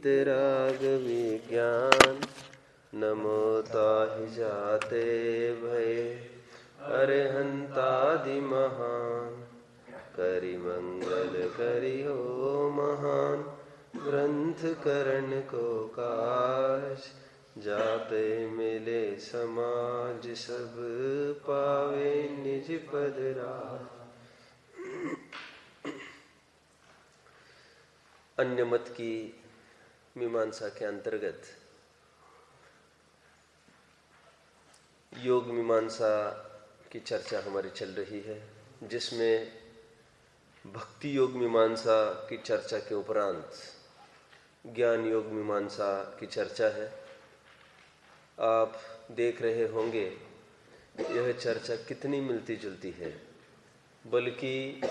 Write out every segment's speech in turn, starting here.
वीतराग विज्ञान, नमो ताहि जाते भय अरहंतादि महान। करि मंगल करि हो महान, ग्रंथ करण को काज। जापे मिले समाज सब, पावे निज पद राज। अन्य मत की मीमांसा के अंतर्गत योग मीमांसा की चर्चा हमारी चल रही है, जिसमें भक्ति योग मीमांसा की चर्चा के उपरांत ज्ञान योग मीमांसा की चर्चा है। आप देख रहे होंगे यह चर्चा कितनी मिलती जुलती है, बल्कि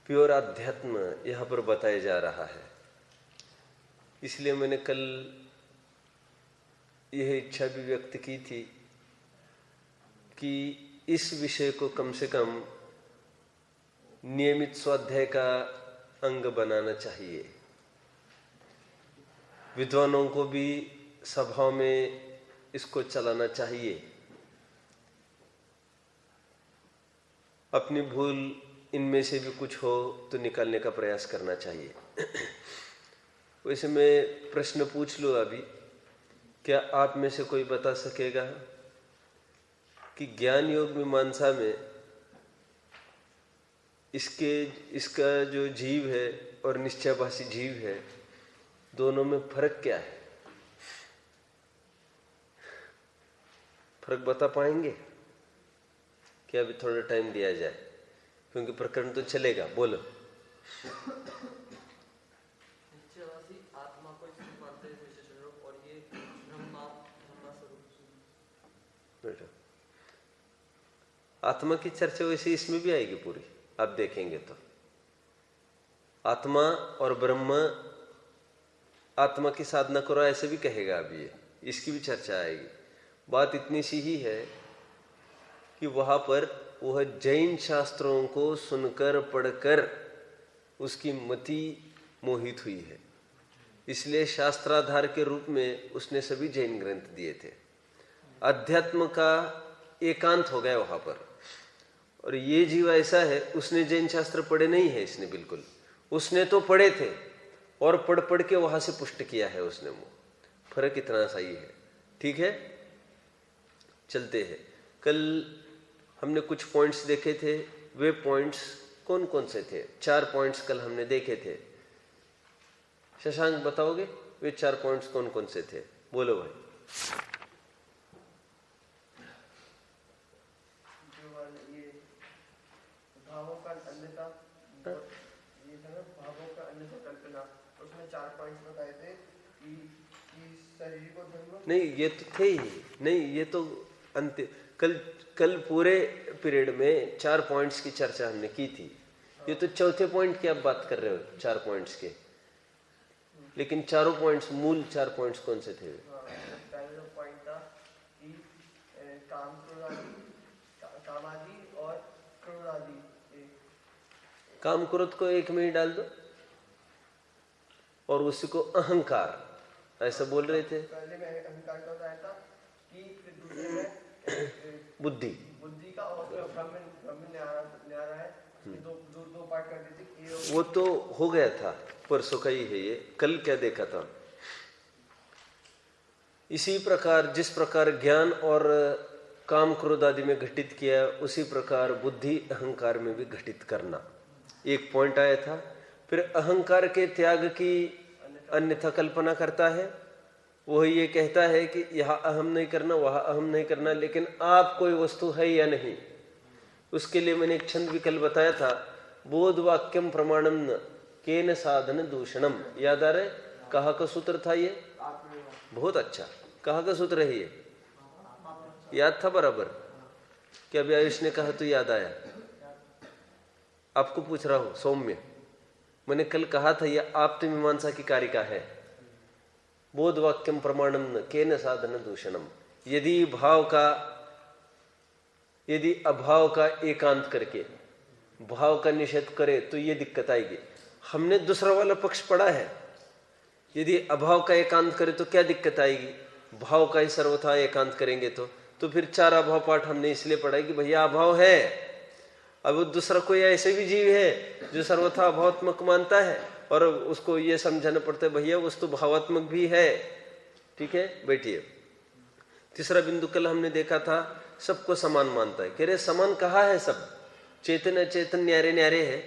प्योर अध्यात्म यहाँ पर बताया जा रहा है। इसलिए मैंने कल यह इच्छा भी व्यक्त की थी कि इस विषय को कम से कम नियमित स्वाध्याय का अंग बनाना चाहिए। विद्वानों को भी सभाओं में इसको चलाना चाहिए। अपनी भूल इनमें से भी कुछ हो तो निकालने का प्रयास करना चाहिए। वैसे मैं प्रश्न पूछ लूँ अभी, क्या आप में से कोई बता सकेगा कि ज्ञान योग मीमांसा में इसका जो जीव है और निश्चयभाषी जीव है, दोनों में फर्क क्या है? फर्क बता पाएंगे क्या? अभी थोड़ा टाइम दिया जाए, क्योंकि प्रकरण तो चलेगा। बोलो। आत्मा को मानते हैं विशेषण रूप, और ये बेटा, आत्मा की चर्चा वैसे इसमें भी आएगी पूरी, आप देखेंगे तो। आत्मा और ब्रह्म, आत्मा की साधना करो ऐसे भी कहेगा अभी, ये इसकी भी चर्चा आएगी। बात इतनी सी ही है कि वहां पर वह जैन शास्त्रों को सुनकर पढ़कर उसकी मति मोहित हुई है, इसलिए शास्त्राधार के रूप में उसने सभी जैन ग्रंथ दिए थे। अध्यात्म का एकांत हो गया वहां पर। और ये जीव ऐसा है, उसने जैन शास्त्र पढ़े नहीं है, इसने बिल्कुल, उसने तो पढ़े थे और पढ़ पढ़ के वहां से पुष्ट किया है उसने। वो फर्क इतना सा ही है। ठीक है, चलते हैं। कल हमने कुछ पॉइंट्स देखे थे। वे पॉइंट्स कौन कौन से थे? 4 पॉइंट्स कल हमने देखे थे। शशांक बताओगे वे 4 पॉइंट्स कौन कौन से थे? बोलो भाई। भावों का अन्यथा, ये था ना, भावों का अन्यथा कल्पना। उसमें 4 पॉइंट्स बताए थे कि शरीर को धर्म नहीं, ये तो थे ही नहीं, ये तो अंतिम कल पूरे पीरियड में 4 पॉइंट्स की चर्चा हमने की थी। ये तो चौथे पॉइंट की आप बात कर रहे हो, 4 पॉइंट्स के। लेकिन चारों पॉइंट्स, मूल 4 पॉइंट्स कौन से थे? पहला पॉइंट था कि कामादि और क्रोधादि। काम क्रोध को एक में ही डाल दो, और उसी को अहंकार ऐसा बोल रहे थे। पहले में अहंकार का बताया था कि फिर दूसरे में बुद्धि का, और ब्रह्म न्यारा है। दो पार्ट कर दी थी। वो तो हो गया था, परसों का ही है ये। कल क्या देखा था? इसी प्रकार जिस प्रकार ज्ञान और काम क्रोध आदि में घटित किया, उसी प्रकार बुद्धि अहंकार में भी घटित करना, एक पॉइंट आया था। फिर अहंकार के त्याग की अन्यथा कल्पना करता है। वह ये कहता है कि यहाँ अहम नहीं करना, वहाँ अहम नहीं करना, लेकिन आप कोई वस्तु है या नहीं, उसके लिए मैंने एक छंद भी कल बताया था। बोध वाक्यम प्रमाणम न केन साधन दूषणम। याद आ रहे? कहा का सूत्र था ये? बहुत अच्छा। कहा का सूत्र है ये? याद था बराबर? क्या अभी आयुष ने कहा तो याद आया? आपको पूछ रहा हूं सौम्य, मैंने कल कहा था यह आप्त मीमांसा की कारिका है। बोध वाक्यम प्रमाणम न केन साधन दूषणम। यदि अभाव का एकांत करके भाव का निषेध करे तो ये दिक्कत आएगी। हमने दूसरा वाला पक्ष पढ़ा है, यदि अभाव का एकांत करे तो क्या दिक्कत आएगी? भाव का ही सर्वथा एकांत करेंगे तो फिर 4 अभाव पाठ हमने इसलिए पढ़ा कि भैया अभाव है। अब दूसरा कोई ऐसे भी जीव है जो सर्वथा अभावात्मक मानता है और उसको ये समझाना पड़ता है भैया वस्तु भावात्मक भी है। ठीक है, बैठिए। तीसरा बिंदु कल हमने देखा था, सबको समान मानता है। कह रहे समान कहा है? सब चेतन अचेतन न्यारे न्यारे है।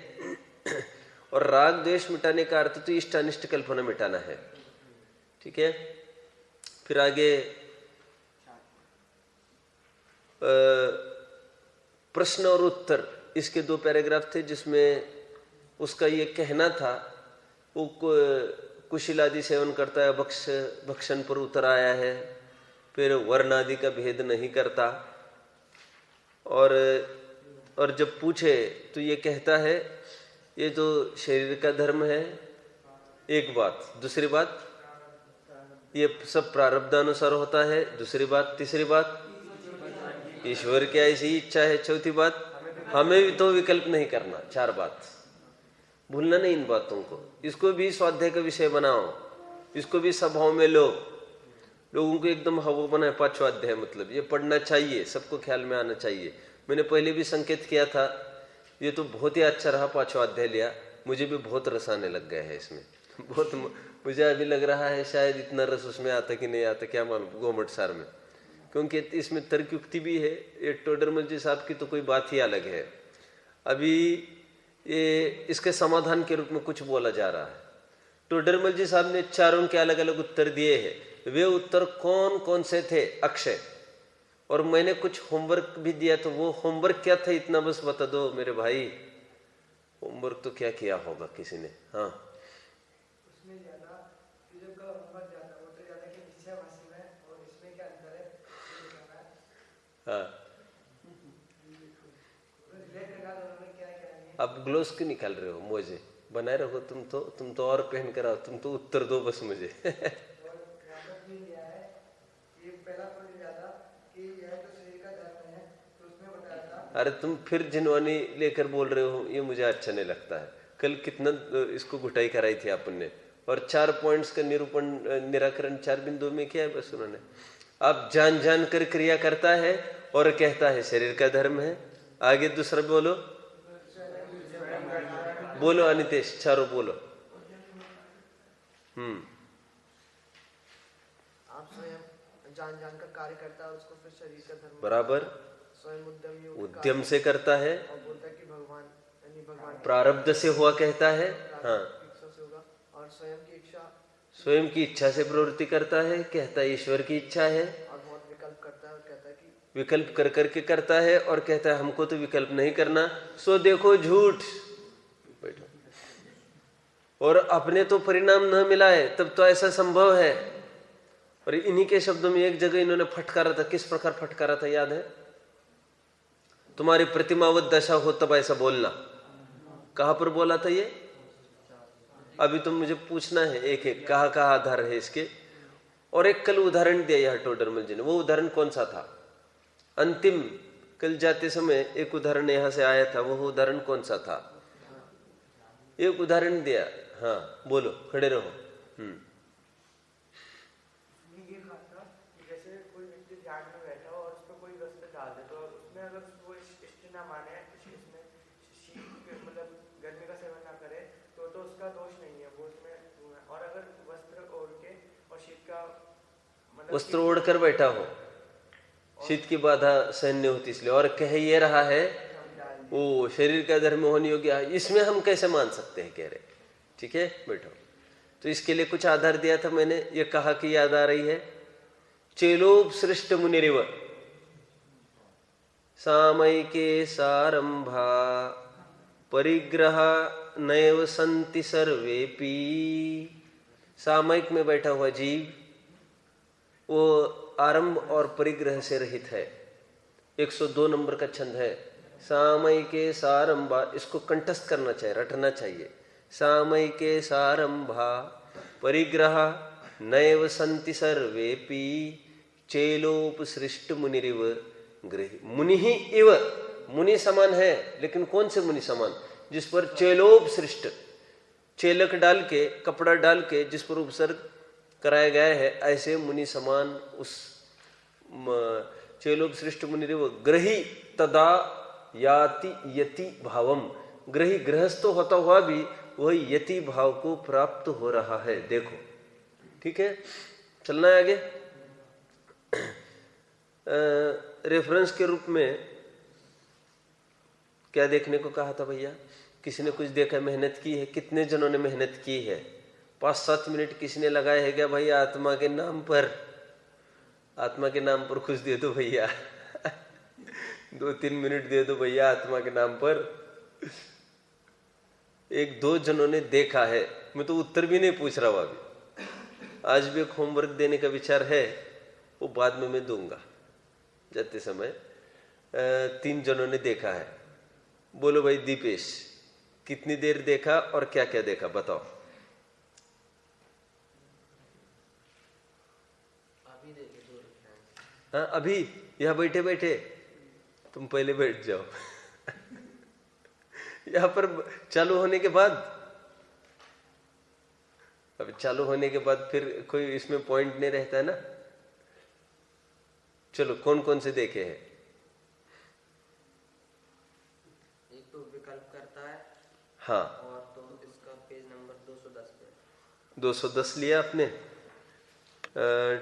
और राग द्वेष मिटाने का अर्थ तो इष्ट अनिष्ट कल्पना मिटाना है। ठीक है, फिर आगे प्रश्न और उत्तर, इसके 2 पैराग्राफ थे जिसमें उसका ये कहना था वो कुशील आदि सेवन करता है, भक्षण पर उतर आया है, फिर वर्ण आदि का भेद नहीं करता, और जब पूछे तो ये कहता है ये तो शरीर का धर्म है, एक बात। दूसरी बात ये सब प्रारब्धानुसार होता है, दूसरी बात। तीसरी बात ईश्वर की ऐसी इच्छा है, चौथी बात हमें भी तो विकल्प नहीं करना। 4 बात भूलना नहीं इन बातों को। इसको भी स्वाध्याय का विषय बनाओ, इसको भी सभाओं में लोगों को एकदम हवा बनाए। 5वां अध्याय मतलब ये पढ़ना चाहिए, सबको ख्याल में आना चाहिए। मैंने पहले भी संकेत किया था, ये तो बहुत ही अच्छा रहा 5वां अध्याय लिया। मुझे भी बहुत रस आने लग गया है इसमें, बहुत मुझे अभी लग रहा है शायद इतना रस उसमें आता कि नहीं आता क्या मालूम, गोमट सार में, क्योंकि इसमें तर्कयुक्ति भी है। ये टोडरमल जी साहब की तो कोई बात ही अलग है। अभी ये इसके समाधान के रूप में कुछ बोला जा रहा है। टोडरमल जी साहब ने चारों के अलग अलग उत्तर दिए हैं। वे उत्तर कौन कौन से थे? अक्षय। और मैंने कुछ होमवर्क भी दिया, तो वो होमवर्क क्या था इतना बस बता दो मेरे भाई। होमवर्क तो क्या किया होगा किसी ने? हाँ, उसमें ज्यादा फिल्म का होमवर्क ज्यादा, वो तो ज्यादा कि विषय वास्तव है और इसमें क्या अंतर है ये बताना है। हाँ। तो रिलेट करना दोनों में क्या है? अब ग्लोव्स क्यों निकाल रहे हो? मोजे बनाए रखो तुम तो और पहन कर आओ, तुम तो उत्तर दो बस मुझे। अरे तुम फिर जिनवानी लेकर बोल रहे हो, ये मुझे अच्छा नहीं लगता है। कल कितना इसको घुटाई कराई थी अपन ने, और 4 पॉइंट्स का निरूपण निराकरण 4 बिंदुओं में किया है बस उन्होंने। अब जान जान कर क्रिया करता है और कहता है शरीर का धर्म है। आगे दूसरा बोलो, बोलो अनितेश, चारों बोलो। आप स्वयं जान जान कर कार्य करता है और उसको फिर शरीर का धर्म बराबर स्वयं उद्यम से करता है, और बोलता है कि भगवान प्रारब्ध से हुआ कहता है। हाँ, इच्छा से होगा, और स्वयं की इच्छा से प्रवृत्ति करता है, कहता है ईश्वर की इच्छा है। और बहुत विकल्प करता है और कहता है कि विकल्प कर करके करता है और कहता है हमको तो विकल्प नहीं करना, सो देखो झूठ। बैठो। और अपने तो परिणाम न मिला है तब तो ऐसा संभव है। और इन्हीं के शब्दों में एक जगह इन्होंने फटकारा था। किस प्रकार फटकारा था याद है? तुम्हारी प्रतिमावत दशा हो तब ऐसा बोलना। कहां पर बोला था ये? अभी तुम मुझे पूछना है एक एक कहा आधार है इसके। और एक कल उदाहरण दिया यह टोडरमल जी ने। वो उदाहरण कौन सा था? अंतिम कल जाते समय एक उदाहरण यहां से आया था, वो उदाहरण कौन सा था? एक उदाहरण दिया। हाँ बोलो, खड़े रहो। ये खाता जैसे कोई व्यक्ति ध्यान में बैठा हो और उस पर कोई वस्त्र डाल दे, तो उसमें अगर वो इष्ट ना माने, इसमें शीत मतलब गर्मी का सेवन ना करे, तो उसका दोष नहीं है, वो उसमें। और अगर वस्त्र ओढ़ के और शीत का मतलब वस्त्र ओढ़ कर बैठा हो, शीत की बाधा सहन नहीं होती इसलिए, और कह ये रहा है वो शरीर का धर्म होने योग्य है, इसमें हम कैसे मान सकते हैं? कह रहे ठीक है बैठो। तो इसके लिए कुछ आधार दिया था मैंने। ये कहा कि याद आ रही है, चेलोप सृष्ट मुनिरिव सामयिके सारंभा परिग्रह नैव संति सर्वेपि। सामयिक में बैठा हुआ जीव वो आरंभ और परिग्रह से रहित है। 102 नंबर का छंद है। सामयिके सारंभा, इसको कंठस्थ करना चाहिए, रटना चाहिए। सामयिके सारंभा परिग्रह नैव संति सर्वेपि चेलोपसृष्ट मुनिरिव गृह। मुनि ही इव, मुनि समान है, लेकिन कौन से मुनि समान? जिस पर चेलोप सृष्ट, चेलक डाल के, कपड़ा डाल के जिस पर उपसर्ग कराया गया है, ऐसे मुनि समान उस चेलोपसृष्ट मुनि वो ग्रही तदा याति यति भावम, ग्रही गृहस्थ होता हुआ भी वही यति भाव को प्राप्त हो रहा है। देखो ठीक है, चलना है आगे। रेफरेंस के रूप में क्या देखने को कहा था भैया? किसी ने कुछ देखा, मेहनत की है, कितने जनों ने मेहनत की है? 5-7 मिनट किसी ने लगाए है क्या भाई? आत्मा के नाम पर, आत्मा के नाम पर कुछ दे दो भैया 2-3 मिनट दे दो भैया आत्मा के नाम पर। 1-2 जनों ने देखा है, मैं तो उत्तर भी नहीं पूछ रहा हूं अभी। आज भी एक होमवर्क देने का विचार है, वो बाद में मैं दूंगा जाते समय। 3 जनों ने देखा है, बोलो भाई दीपेश कितनी देर देखा और क्या क्या देखा बताओ। अभी देखे 2 रेफरेंस। हाँ अभी यहाँ बैठे बैठे, तुम पहले बैठ जाओ यहाँ पर चालू होने के बाद, अब चालू होने के बाद फिर कोई इसमें पॉइंट नहीं रहता है ना। चलो कौन कौन से देखे हैं? एक तो विकल्प करता है, हाँ, और तो इसका पेज नंबर 210 पे। 210 लिया आपने?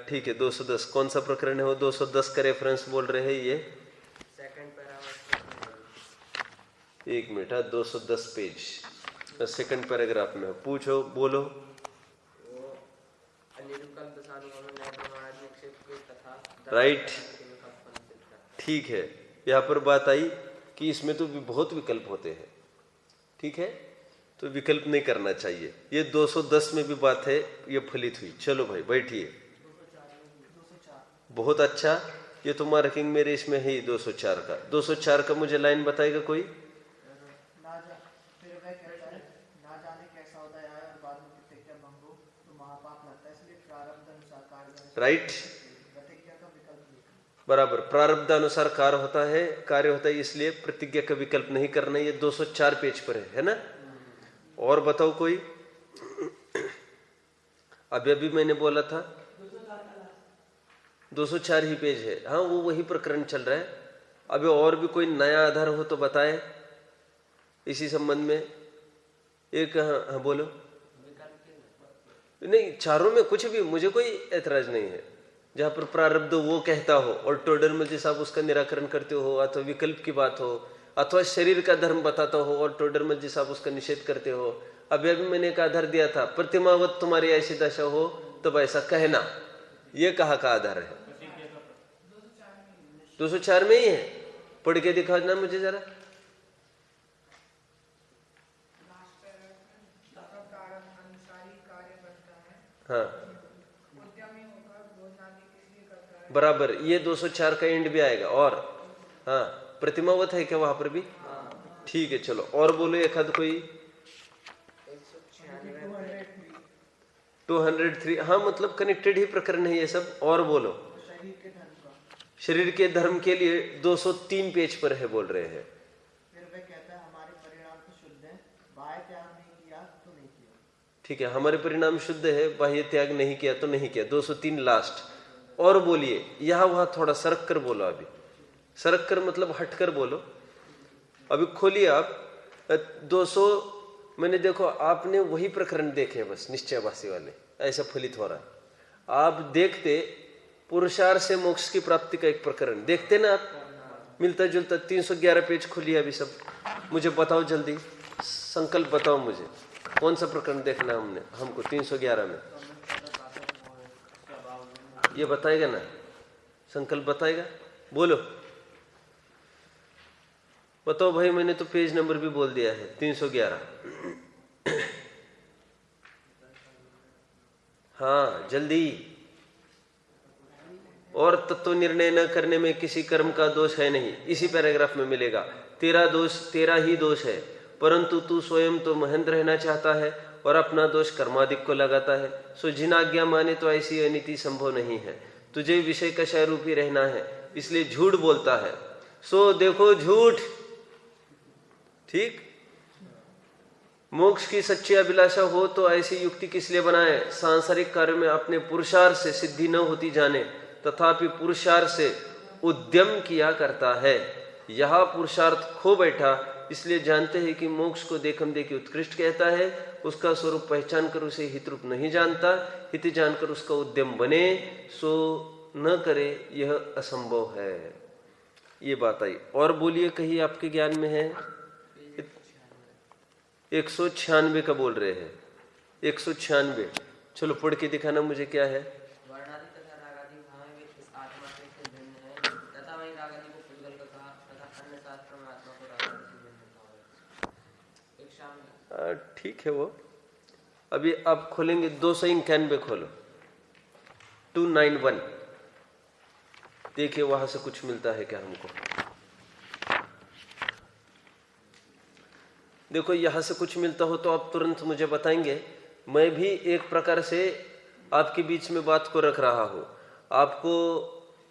ठीक है, 210 कौन सा प्रकरण है वो? 210 का रेफरेंस बोल रहे हैं ये। Second paragraph. 1 minute, 210 page, second paragraph में पूछो, बोलो। वो अनिरुकल्प दशानुगम में नए प्रमाण निक्षेप के तथा राइट, विकल्प सिद्ध करता है। ठीक है, यहाँ पर बात आई कि इसमें तो भी बहुत विकल्प होते हैं, ठीक है, तो विकल्प नहीं करना चाहिए। ये 210 में भी बात है, ये फलित हुई। चलो भाई बैठिए। बहुत अच्छा, ये तो मार्किंग मेरे इसमें है ही 204 का। 204 का मुझे लाइन बताएगा कोई? फिर वह कहता है, ना जाने कैसा होता है और बाद में प्रतिज्ञा भंग हो तो महापाप लगता है, इसलिए प्रारब्ध अनुसार कार्य। राइट, प्रतिज्ञा का विकल्प बराबर, प्रारब्ध अनुसार कार्य होता है, कार्य होता है, इसलिए प्रतिज्ञा का विकल्प नहीं करना। ये 204 पेज पर है ना। और बताओ कोई? अभी अभी मैंने बोला था 204 ही पेज है। हाँ वो वही प्रकरण चल रहा है। अभी और भी कोई नया आधार हो तो बताए इसी संबंध में। एक हाँ बोलो। नहीं, चारों में कुछ भी, मुझे कोई ऐतराज नहीं है। जहां पर प्रारब्ध वो कहता हो और टोडरमल साहब उसका निराकरण करते हो, अथवा विकल्प की बात हो, अथवा शरीर का धर्म बताता हो और टोडरमल जी साहब उसका निषेध करते हो। अभी अभी मैंने एक आधार दिया था, प्रतिमावत तुम्हारी ऐसी दशा हो तब ऐसा कहना। ये कहाँ का आधार है? 204 में ही है, पढ़ के दिखा ना मुझे जरा। हाँ बराबर, ये 204 का एंड भी आएगा। और हाँ प्रतिमावत है क्या वहां पर भी? ठीक है, चलो और बोलो एक आध कोई। 203, हाँ मतलब कनेक्टेड ही प्रकरण है ये सब। और बोलो। शरीर के धर्म के लिए 203 पेज पर है, बोल रहे हैं। फिर वह कहता है, हमारे परिणाम तो शुद्ध है, बाह्य त्याग नहीं किया तो नहीं किया। ठीक है, हमारे परिणाम शुद्ध है, बाह्य त्याग नहीं किया तो नहीं किया। 203 लास्ट। और बोलिए, यहां वहां थोड़ा सरक कर बोलो। अभी सरक कर मतलब हटकर बोलो। अभी खोलिए आप 200। मैंने देखो आपने वही प्रकरण देखे बस, निश्चयवासी वाले, ऐसा फलित हो रहा है। आप देखते पुरुषार्थ से मोक्ष की प्राप्ति का एक प्रकरण देखते ना आप, मिलता जुलता। 311 पेज खोलिए अभी सब। मुझे बताओ जल्दी, संकल्प बताओ मुझे, कौन सा प्रकरण देखना है हमने हमको 311 में? ये बताएगा ना, संकल्प बताएगा? बोलो बताओ भाई। मैंने तो पेज नंबर भी बोल दिया है, 311। हाँ जल्दी। और तत्व निर्णय न करने में किसी कर्म का दोष है नहीं, इसी पैराग्राफ में मिलेगा। तेरा ही दोष है, परंतु तू स्वयं तो महेंद्र रहना चाहता है और अपना दोष कर्मादिक को लगाता है। सो जिन आज्ञा माने तो ऐसी अनिति संभव नहीं है। तुझे विषय कषय रूपी रहना है, इसलिए झूठ बोलता है। सो देखो झूठ, ठीक मोक्ष की सच्ची अभिलाषा हो तो ऐसी युक्ति किस लिए बनाए? सांसारिक कार्य में अपने पुरुषार्थ से सिद्धि न होती जाने, तथापि पुरुषार्थ से उद्यम किया करता है। यह पुरुषार्थ खो बैठा, इसलिए जानते हैं कि मोक्ष को देखम देखी उत्कृष्ट कहता है। उसका स्वरूप पहचान कर उसे हितरूप नहीं जानता, हित जानकर उसका उद्यम बने सो न करे, यह असंभव है। ये बात आई। और बोलिए, कहीं आपके ज्ञान में है? 196 का बोल रहे हैं। 196 चलो पढ़ के दिखाना मुझे, क्या है? वर्णादि तथा रागादि भाव इस आत्मा से भिन्न है, तथा वही रागादि को पुद्गल का कहा, तथा अन्य शास्त्र में आत्मा को रागादि से भिन्न कहा। एक शाम ठीक है। वो अभी आप खोलेंगे 291 खोलो, 291 देखिए वहां से कुछ मिलता है क्या हमको। देखो यहां से कुछ मिलता हो तो आप तुरंत मुझे बताएंगे। मैं भी एक प्रकार से आपके बीच में बात को रख रहा हूं। आपको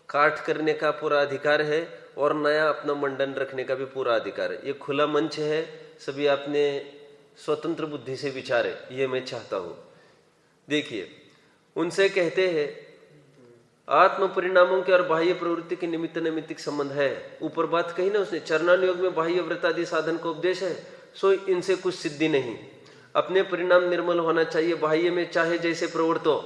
काट करने का पूरा अधिकार है और नया अपना मंडन रखने का भी पूरा अधिकार है। ये खुला मंच है, सभी आपने स्वतंत्र बुद्धि से विचारे, ये मैं चाहता हूं। देखिए, उनसे कहते हैं आत्म परिणामों के और बाह्य प्रवृत्ति के निमित्त नैमित्तिक संबंध है। ऊपर बात कही ना उसने, चरणानुयोग में बाह्य व्रतादि साधन का उपदेश है, सो इनसे कुछ सिद्धि नहीं। अपने परिणाम निर्मल होना चाहिए, बाह्य में चाहे जैसे प्रवृत्त हो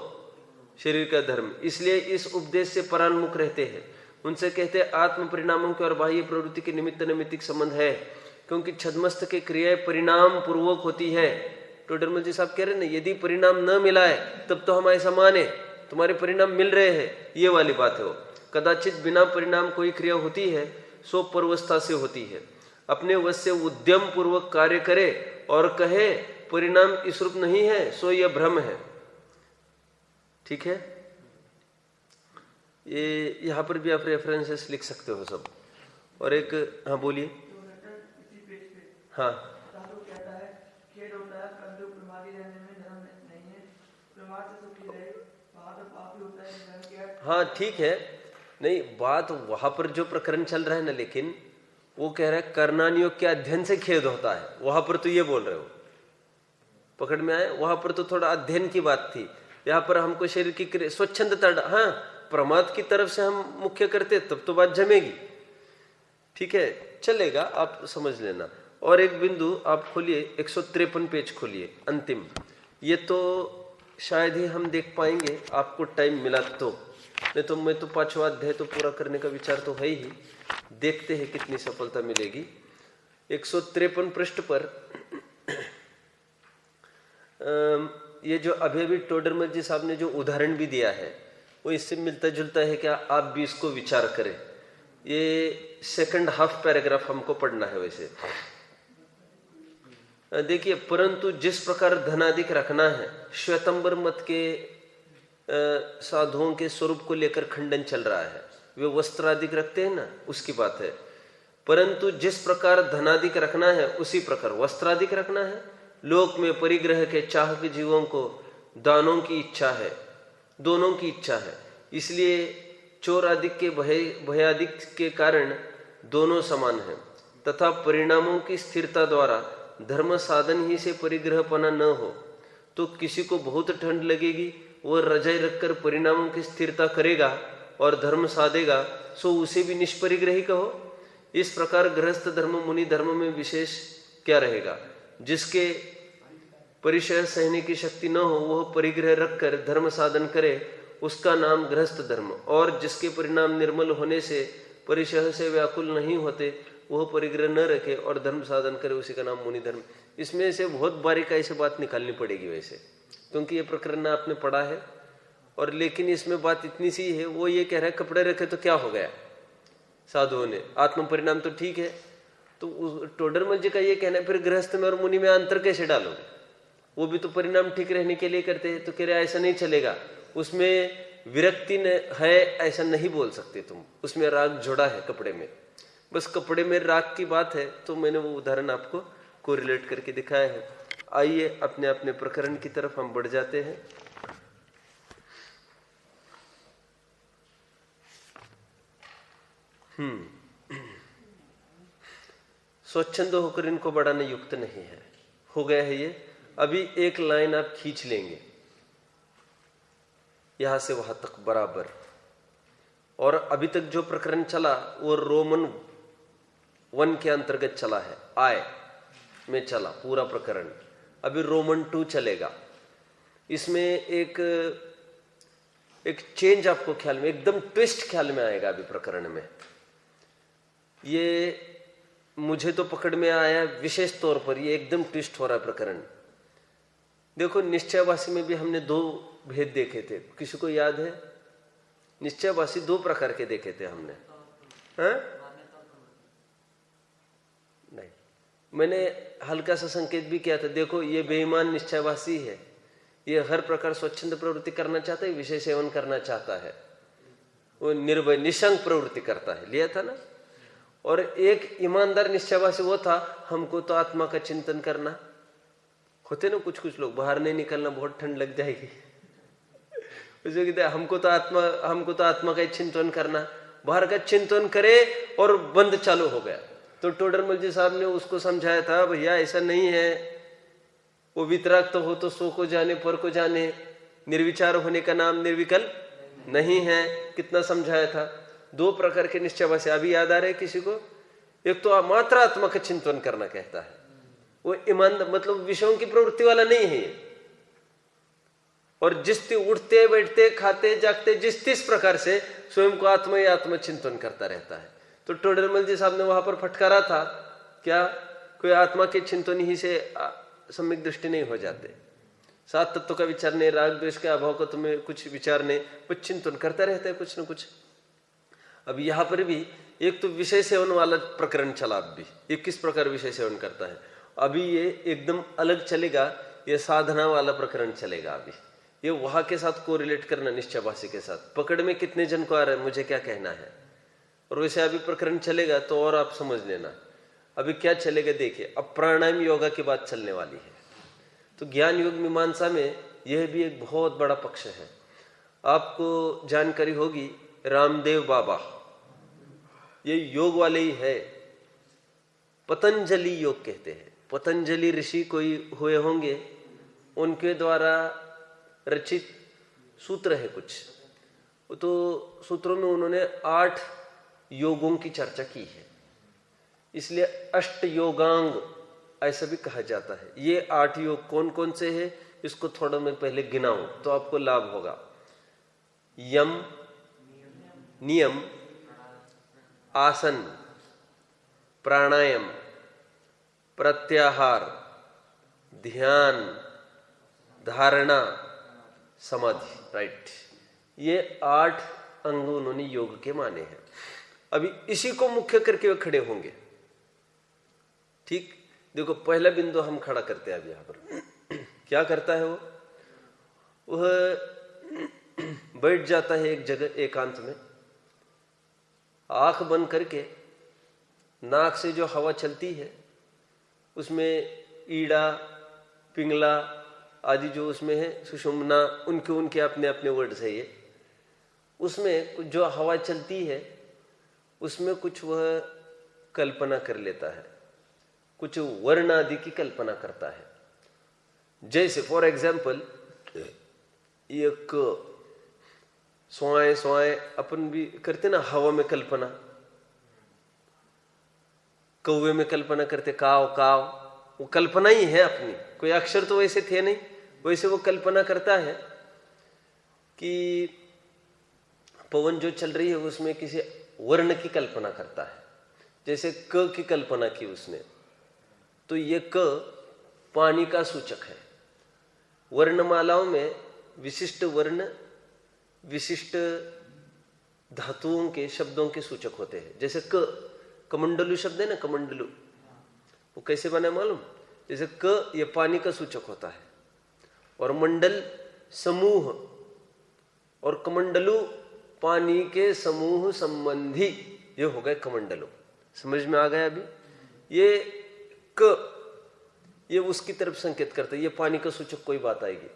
शरीर का धर्म, इसलिए इस उपदेश से परान्मुख रहते हैं। उनसे कहते हैं आत्म परिणामों के और बाह्य प्रवृत्ति के निमित्त नैमित्तिक संबंध है, क्योंकि छद्मस्थ की क्रियाएं परिणाम पूर्वक होती है। टोडरमल जी साहब कह रहे हैं ना, यदि परिणाम न मिला है तब तो हम ऐसा माने तुम्हारे परिणाम मिल रहे हैं, ये वाली बात है। वो कदाचित बिना परिणाम कोई क्रिया होती है सो पूर्वस्था से होती है। अपने वश से उद्यम पूर्वक कार्य करे और कहे परिणाम इस रूप नहीं है, सो यह भ्रम है। ठीक है, ये यहां पर भी आप रेफरेंसेस लिख सकते हो सब। और एक, हाँ बोलिए। हाँ हाँ ठीक है, नहीं बात वहां पर जो प्रकरण चल रहा है ना, लेकिन वो कह रहा है कर्णानुयोग के अध्ययन से खेद होता है, वहां पर तो ये बोल रहे हो, पकड़ में आए? वहां पर तो थोड़ा अध्ययन की बात थी, यहाँ पर हमको शरीर की स्वच्छंदता, हाँ प्रमाद की तरफ से हम मुख्य करते तब तो बात जमेगी। ठीक है, चलेगा, आप समझ लेना। और एक बिंदु आप खोलिए, 153 पेज खोलिए, अंतिम। ये तो शायद ही हम देख पाएंगे, आपको टाइम मिला तो, नहीं तो मैं तो 5वां अध्याय तो पूरा करने का विचार तो है ही। देखते हैं कितनी सफलता मिलेगी। 153 पृष्ठ पर ये जो अभी टोडरमल जी साहब ने जो उदाहरण भी दिया है वो इससे मिलता जुलता है क्या? आप भी इसको विचार करें। ये सेकंड हाफ पैराग्राफ हमको पढ़ना है। वैसे देखिए, परंतु जिस प्रकार धनाधिक रखना है, श्वेतंबर मत के साधुओं के स्वरूप को लेकर खंडन चल रहा है। वे वस्त्राधिक रखते हैं ना, उसकी बात है। परंतु जिस प्रकार धनाधिक रखना है उसी प्रकार वस्त्राधिक रखना है। लोक में परिग्रह के चाहक जीवों को दानों की इच्छा है, दोनों की इच्छा है, इसलिए चोर आदि के भयादिक के कारण दोनों समान हैं। तथा परिणामों की स्थिरता द्वारा धर्म साधन ही से परिग्रहपना न हो तो किसी को बहुत ठंड लगेगी, वह रजाई रखकर परिणामों की स्थिरता करेगा और धर्म साधेगा, सो उसे भी निष्परिग्रही कहो। इस प्रकार गृहस्थ धर्म मुनि धर्म में विशेष क्या रहेगा? जिसके परिचय सहने की शक्ति न हो वह परिग्रह रखकर धर्म साधन करे, उसका नाम गृहस्थ धर्म। और जिसके परिणाम निर्मल होने से परिचय से व्याकुल नहीं होते वह परिग्रह न रखे और धर्म साधन करे, उसी का नाम मुनि धर्म। इसमें से बहुत बारीकाई से बात निकालनी पड़ेगी वैसे, क्योंकि ये प्रकरण आपने पढ़ा है। और लेकिन इसमें बात इतनी सी है, वो ये कह रहा है कपड़े रखे तो क्या हो गया, साधुओं ने आत्म परिणाम तो ठीक है। तो टोडरमल जी का ये कहना है फिर गृहस्थ में और मुनि में अंतर कैसे डालोगे? वो भी तो परिणाम ठीक रहने के लिए करते हैं। तो कह रहे ऐसा नहीं चलेगा, उसमें विरक्ति है ऐसा नहीं बोल सकते तुम, उसमें राग जोड़ा है कपड़े में। बस कपड़े में राग की बात है, तो मैंने वो उदाहरण आपको कोरिलेट करके दिखाया है। आइए अपने अपने प्रकरण की तरफ हम बढ़ जाते हैं। स्वच्छंद होकर इनको बढ़ाना युक्त नहीं है। हो गया है ये। अभी एक लाइन आप खींच लेंगे यहां से वहां तक बराबर, और अभी तक जो प्रकरण चला वो रोमन 1 के अंतर्गत चला है, आय में चला पूरा प्रकरण। अभी रोमन 2 चलेगा। इसमें एक चेंज आपको ख्याल में, एकदम ट्विस्ट ख्याल में आएगा अभी प्रकरण में। ये मुझे तो पकड़ में आया विशेष तौर पर, ये एकदम ट्विस्ट हो रहा है प्रकरण। देखो निश्चयवासी में भी हमने 2 भेद देखे थे, किसी को याद है? निश्चयवासी 2 प्रकार के देखे थे हमने, हाँ? नहीं, मैंने हल्का सा संकेत भी किया था। देखो ये बेईमान निश्चयवासी है, ये हर प्रकार स्वच्छंद प्रवृत्ति करना चाहता है, विषय सेवन करना चाहता है, वो निर्भय निशंक प्रवृत्ति करता है, लिया था ना। और एक ईमानदार निश्चयवासी वो था, हमको तो आत्मा का चिंतन करना। होते ना कुछ लोग, बाहर नहीं निकलना, बहुत ठंड लग जाएगी, हमको तो आत्मा का चिंतन करना, बाहर का चिंतन करे और बंद चालू हो गया। तो टोडरमल जी साहब ने उसको समझाया था, भैया ऐसा नहीं है, वो वितराग तो हो तो सो को जाने पर को जाने, निर्विचार होने का नाम निर्विकल्प नहीं है। कितना समझाया था। 2 प्रकार के निश्चयवासी अभी याद आ रहे किसी को? एक तो मात्र आत्मा का चिंतन करना कहता है, वो ईमान मतलब विषयों की प्रवृत्ति वाला नहीं है ये। और जिस उठते बैठते खाते जागते जिस प्रकार से स्वयं को आत्मा ही आत्मा चिंतन करता रहता है। तो टोडरमल जी साहब ने वहां पर फटकारा था, क्या कोई आत्मा के चिंतन ही से सम्यक दृष्टि नहीं हो जाते? 7 तत्व का विचार नहीं, राग द्वेष के अभाव का तुम्हें कुछ विचार नहीं, कुछ चिंतन करता रहता है कुछ न कुछ। अब यहाँ पर भी एक तो विषय सेवन वाला प्रकरण चला, अब भी ये किस प्रकार विषय सेवन करता है। अभी ये एकदम अलग चलेगा, ये साधना वाला प्रकरण चलेगा। अभी ये वहां के साथ कोरिलेट करना, निश्चयवासी के साथ। पकड़ में कितने जन को आ रहा है, मुझे क्या कहना है। और वैसे अभी प्रकरण चलेगा तो और आप समझ लेना। अभी क्या चलेगा देखिए, अब प्राणायाम योगा की बात चलने वाली है। तो ज्ञान योग मीमांसा में यह भी एक बहुत बड़ा पक्ष है। आपको जानकारी होगी, रामदेव बाबा ये योग वाले ही है, पतंजलि योग कहते हैं। पतंजलि ऋषि कोई हुए होंगे, उनके द्वारा रचित सूत्र है कुछ। तो सूत्रों में उन्होंने 8 योगों की चर्चा की है, इसलिए अष्ट योगांग ऐसा भी कहा जाता है। ये 8 योग कौन कौन से हैं, इसको थोड़ा मैं पहले गिनाऊं तो आपको लाभ होगा। यम, नियम, आसन, प्राणायाम, प्रत्याहार, ध्यान, धारणा, समाधि, राइट। ये 8 अंग उन्होंने योग के माने हैं। अभी इसी को मुख्य करके वे खड़े होंगे। ठीक, देखो पहला बिंदु हम खड़ा करते हैं अब यहां पर। क्या करता है वह बैठ जाता है एक जगह एकांत में, आंख बंद करके नाक से जो हवा चलती है उसमें ईड़ा, पिंगला आदि जो उसमें है, सुषुम्ना, उनके अपने अपने वर्ड्स है ये। उसमें कुछ जो हवा चलती है उसमें कुछ वह कल्पना कर लेता है, कुछ वर्ण आदि की कल्पना करता है। जैसे फॉर एग्जाम्पल एक स्वाए स्वाए अपन भी करते ना, हवा में कल्पना, कौवे में कल्पना करते, काव काव, वो कल्पना ही है अपनी, कोई अक्षर तो वैसे थे नहीं। वैसे वो कल्पना करता है कि पवन जो चल रही है उसमें किसी वर्ण की कल्पना करता है। जैसे क की कल्पना की उसने, तो ये क पानी का सूचक है। वर्णमालाओं में विशिष्ट वर्ण विशिष्ट धातुओं के शब्दों के सूचक होते हैं। जैसे कमंडलू शब्द है ना, कमंडलू, वो कैसे बना मालूम? जैसे क ये पानी का सूचक होता है, और मंडल समूह, और कमंडलू पानी के समूह संबंधी, ये हो गए कमंडलू। समझ में आ गया अभी? ये क ये उसकी तरफ संकेत करता है, ये पानी का सूचक कोई बात आएगी।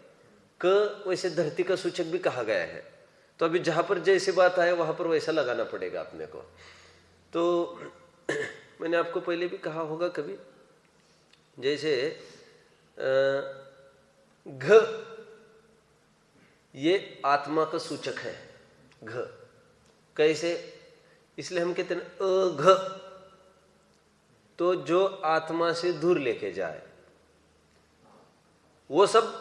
क वैसे धरती का सूचक भी कहा गया है। तो अभी जहां पर जैसे बात आए वहां पर वैसा लगाना पड़ेगा अपने को। तो मैंने आपको पहले भी कहा होगा कभी, जैसे घ ये आत्मा का सूचक है। घ कैसे? इसलिए हम कहते हैं अघ, तो जो आत्मा से दूर लेके जाए वो सब।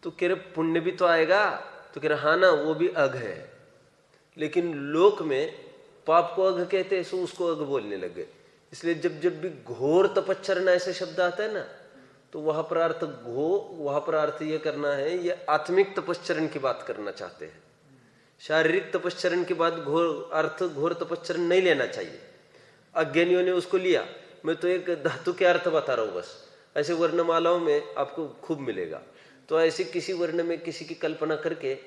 तो कह रहे पुण्य भी तो आएगा, तो कह रहे हाँ ना, वो भी अघ है। लेकिन लोक में पाप को अघ कहते हैं, सो उसको अघ बोलने लगे। इसलिए जब जब भी घोर तपश्चर्या ऐसे शब्द आता है ना, तो वहां पर अर्थ वहां पर अर्थ ये करना है, ये आत्मिक तपश्चर्या की बात करना चाहते हैं। शारीरिक तपश्चर्या के बाद घोर तपश्चर्या नहीं लेना चाहिए। अज्ञानियों ने उसको लिया। मैं तो एक धातु के अर्थ बता रहा हूं बस। ऐसे वर्णमालाओं में आपको खूब मिलेगा। तो ऐसे किसी वर्ण में किसी की कल्पना करके